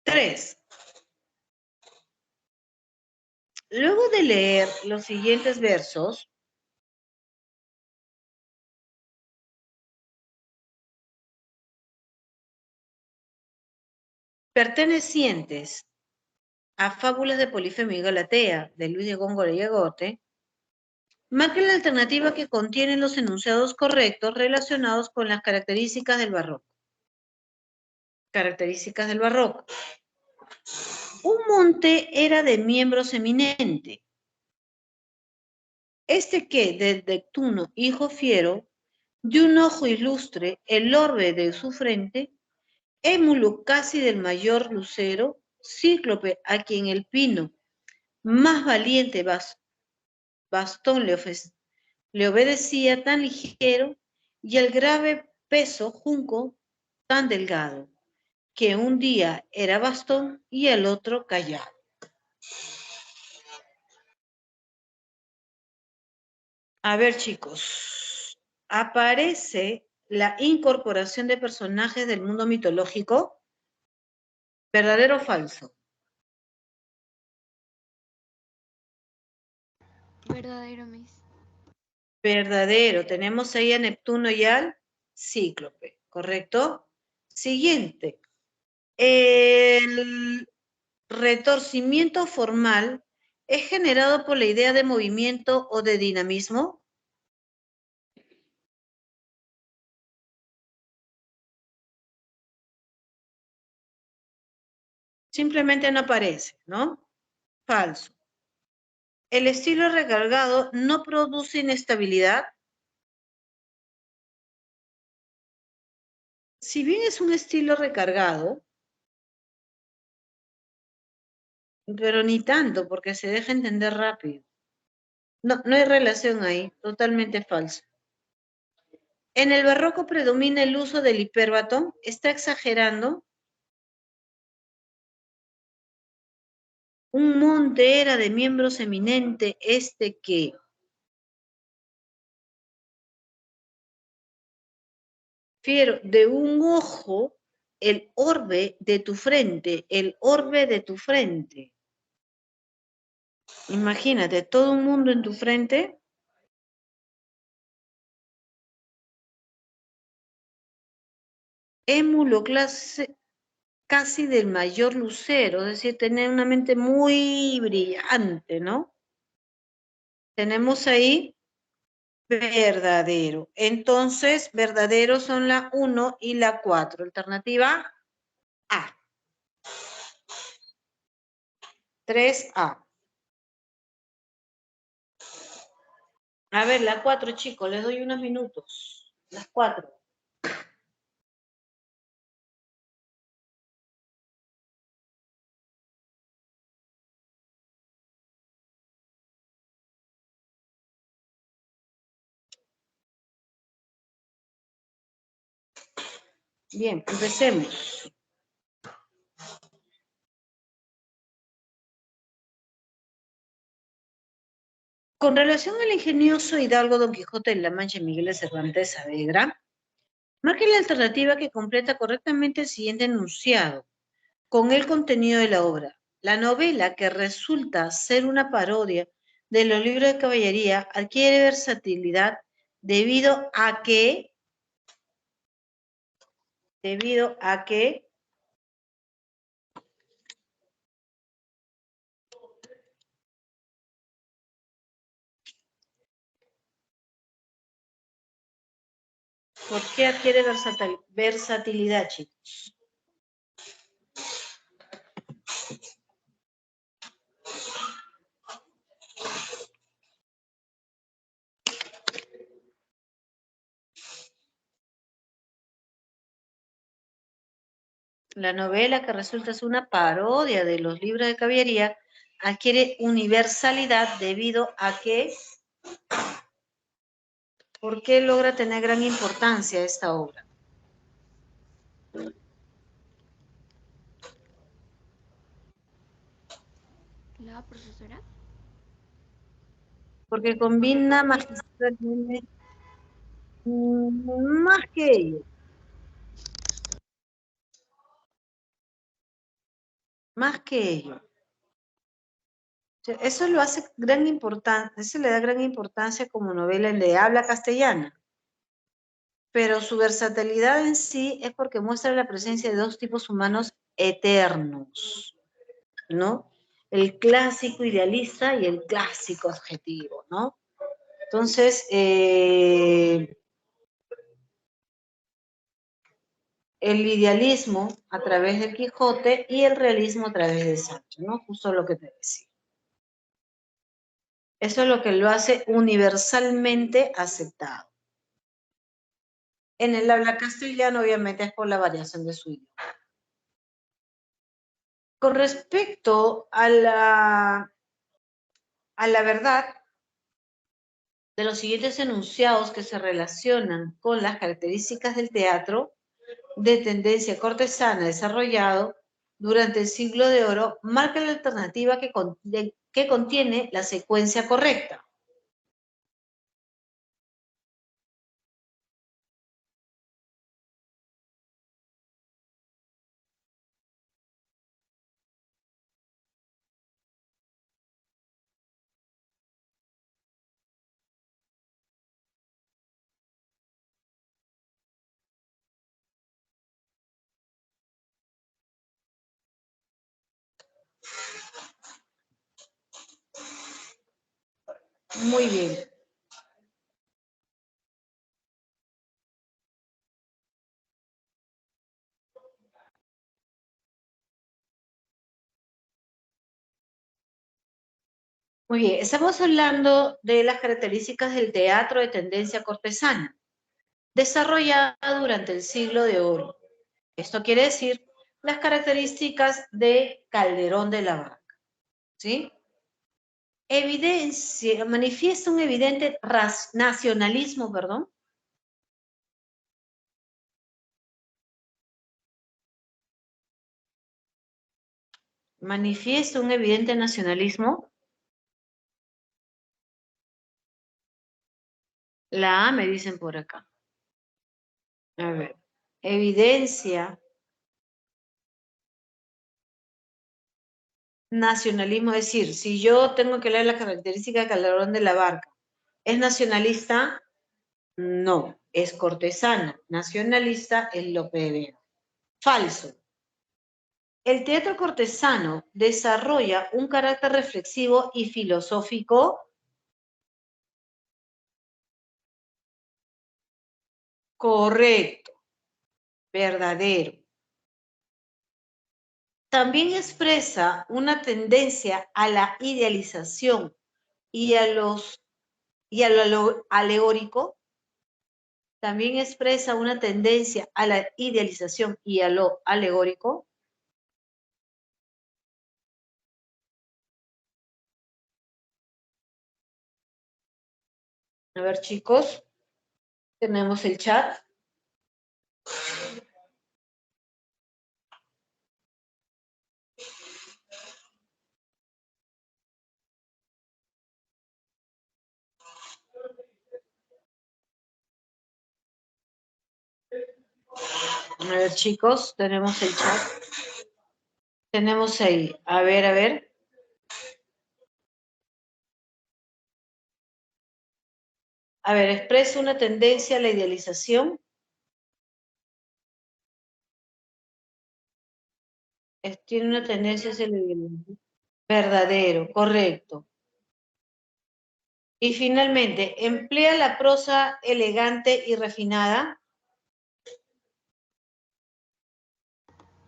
3. Luego de leer los siguientes versos, pertenecientes a Fábulas de Polifemo y Galatea, de Luis de Góngora y Agote, marquen la alternativa que contiene los enunciados correctos relacionados con las características del barroco. Características del barroco. Un monte era de miembros eminentes. Este que, de Neptuno, hijo fiero, de un ojo ilustre, el orbe de su frente, émulo casi del mayor lucero, cíclope a quien el pino, más valiente bastón le obedecía tan ligero, y el grave peso junco tan delgado. que un día era bastón y el otro callado. A ver, chicos, aparece la incorporación de personajes del mundo mitológico, ¿verdadero o falso? Verdadero, Miss. Verdadero. Tenemos ahí a Neptuno y al Cíclope, ¿correcto? Siguiente. El retorcimiento formal es generado por la idea de movimiento o de dinamismo. Simplemente no aparece, ¿no? Falso. El estilo recargado no produce inestabilidad. Si bien es un estilo recargado, pero ni tanto porque se deja entender rápido. No, no hay relación ahí, totalmente falso. En el barroco predomina el uso del hipérbato, está exagerando. Un monte era de miembros eminente este que. Fiero, de un ojo, el orbe de tu frente, el orbe de tu frente. Imagínate, todo un mundo en tu frente. Émulo clase casi del mayor lucero, es decir, tener una mente muy brillante, ¿no? Tenemos ahí verdadero. Entonces, verdadero son la 1 y la 4. Alternativa A. 3A. A ver, la 4, chicos, les doy unos minutos. Las 4. Bien, empecemos. Con relación al ingenioso hidalgo Don Quijote de la Mancha Miguel de Cervantes Saavedra, marque la alternativa que completa correctamente el siguiente enunciado con el contenido de la obra. La novela, que resulta ser una parodia de los libros de caballería, adquiere versatilidad debido a que ¿por qué adquiere versatilidad, chicos? La novela, que resulta ser una parodia de los libros de caballería, adquiere universalidad debido a que, ¿por qué logra tener gran importancia esta obra? La profesora. Porque combina magistralmente más que ello. Más que ello. Eso lo hace gran importancia, eso le da gran importancia como novela de habla castellana. Pero su versatilidad en sí es porque muestra la presencia de dos tipos humanos eternos, ¿no? El clásico idealista y el clásico objetivo, ¿no? Entonces, el idealismo a través del Quijote y el realismo a través de Sancho, ¿no? Justo lo que te decía. Eso es lo que lo hace universalmente aceptado. En el habla castellano, obviamente, es por la variación de su idioma. Con respecto a la verdad de los siguientes enunciados que se relacionan con las características del teatro, de tendencia cortesana desarrollado durante el siglo de oro, marca la alternativa que contiene la secuencia correcta. Muy bien. Muy bien, estamos hablando de las características del teatro de tendencia cortesana, desarrollada durante el siglo de oro. Esto quiere decir las características de Calderón de la Barca, ¿sí? Manifiesta un evidente nacionalismo, perdón. Manifiesta un evidente nacionalismo. La A me dicen por acá. A ver, evidencia nacionalismo, es decir, si yo tengo que leer la característica de Calderón de la Barca, ¿es nacionalista? No, es cortesana. Nacionalista es Lope de Vega. Falso. El teatro cortesano desarrolla un carácter reflexivo y filosófico. Correcto. Verdadero. También expresa una tendencia a la idealización y a lo alegórico. También expresa una tendencia a la idealización y a lo alegórico. A ver, chicos, tenemos el chat. A ver, chicos, tenemos el chat. Tenemos ahí. A ver, a ver. A ver, expresa una tendencia a la idealización. Tiene una tendencia hacia la idealización. Verdadero, correcto. Y finalmente, emplea la prosa elegante y refinada.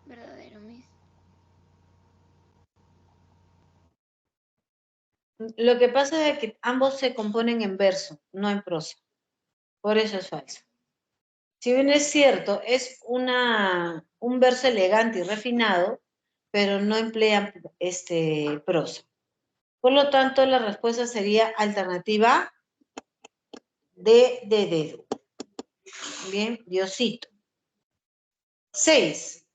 Verdadero, Miss. Lo que pasa es que ambos se componen en verso, no en prosa. Por eso es falso. Si bien es cierto, es un verso elegante y refinado, pero no emplean prosa. Por lo tanto, la respuesta sería alternativa D de dedo. Bien, Diosito. 6.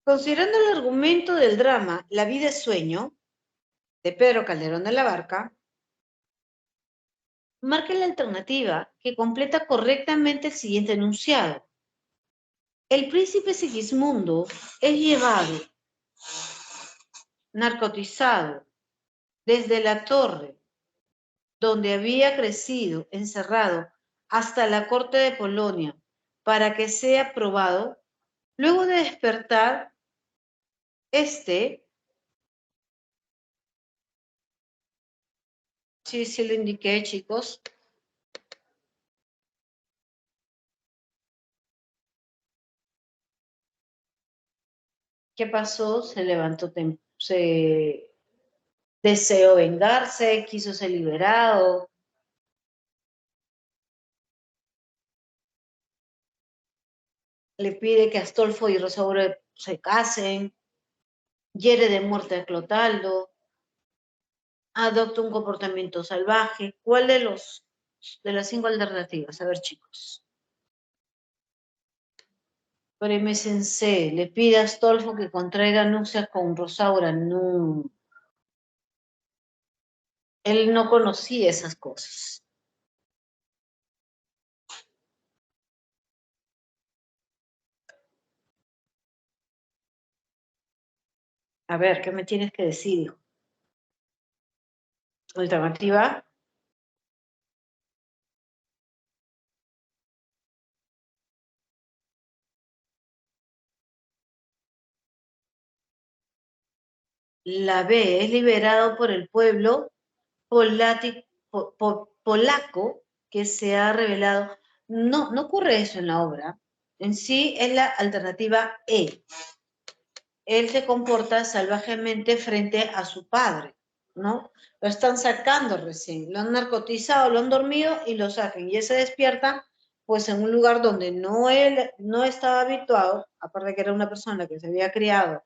Considerando el argumento del drama La vida es sueño, de Pedro Calderón de la Barca, marca la alternativa que completa correctamente el siguiente enunciado. El príncipe Sigismundo es llevado, narcotizado, desde la torre donde había crecido, encerrado, hasta la corte de Polonia, para que sea probado. Luego de despertar, sí lo indiqué, chicos. ¿Qué pasó? Se levantó, se deseó vengarse, quiso ser liberado. Le pide que Astolfo y Rosaura se casen. Hiere de muerte a Clotaldo. Adopta un comportamiento salvaje. ¿Cuál de las 5 alternativas? A ver, chicos. Premios en C. Le pide a Astolfo que contraiga nupcias con Rosaura. No. Él no conocía esas cosas. A ver, ¿qué me tienes que decir, hijo? Alternativa. La B. Es liberado por el pueblo polaco que se ha revelado. No, no ocurre eso en la obra. En sí es la alternativa E. Él se comporta salvajemente frente a su padre, ¿no? Lo están sacando recién, lo han narcotizado, lo han dormido y lo sacan. Y él se despierta, pues, en un lugar donde él no estaba habituado, aparte de que era una persona que se había criado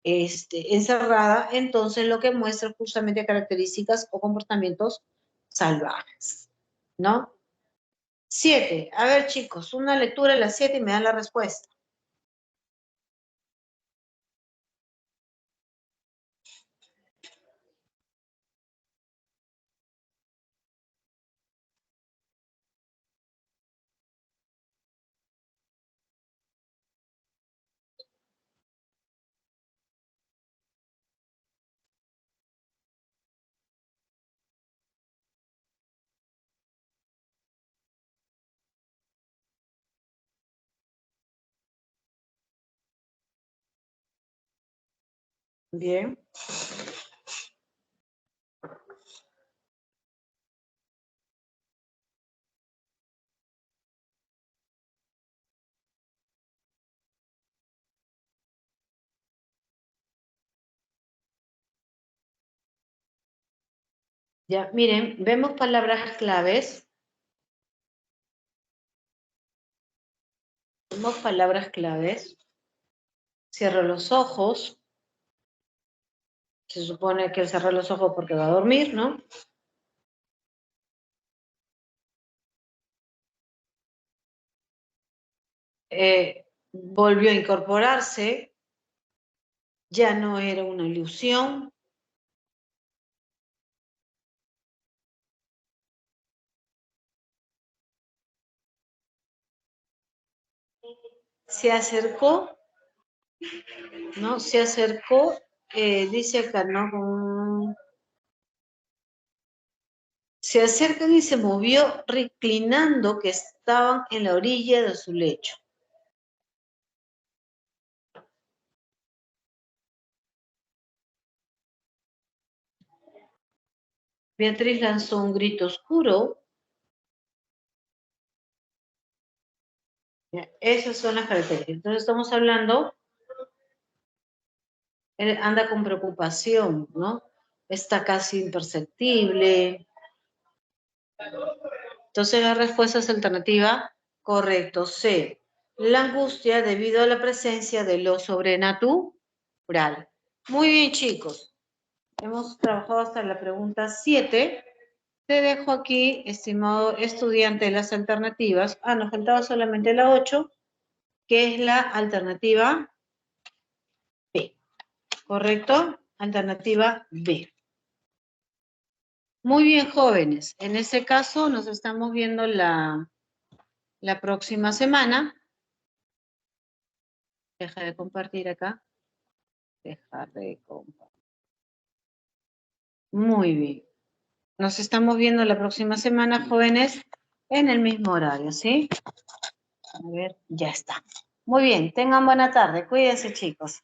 encerrada, entonces lo que muestra justamente características o comportamientos salvajes, ¿no? 7. A ver, chicos, una lectura de las 7 y me dan la respuesta. Bien. Ya, miren, vemos palabras claves. Vemos palabras claves. Cierra los ojos. Se supone que él cerró los ojos porque va a dormir, ¿no? Volvió a incorporarse. Ya no era una ilusión. Se acercó, ¿no? Se acercó, dice acá, ¿no? Se acercan y se movió reclinando que estaban en la orilla de su lecho. Beatriz lanzó un grito oscuro. Esas son las características. Entonces estamos hablando, él anda con preocupación, ¿no? Está casi imperceptible. Entonces la respuesta es alternativa, correcto, C. La angustia debido a la presencia de lo sobrenatural. Muy bien, chicos. Hemos trabajado hasta la pregunta 7. Te dejo aquí, estimado estudiante, las alternativas. Nos faltaba solamente la 8, que es la alternativa B. ¿Correcto? Alternativa B. Muy bien, jóvenes. En ese caso, nos estamos viendo la próxima semana. Deja de compartir acá. Deja de compartir. Muy bien. Nos estamos viendo la próxima semana, jóvenes, en el mismo horario, ¿sí? A ver, ya está. Muy bien, tengan buena tarde. Cuídense, chicos.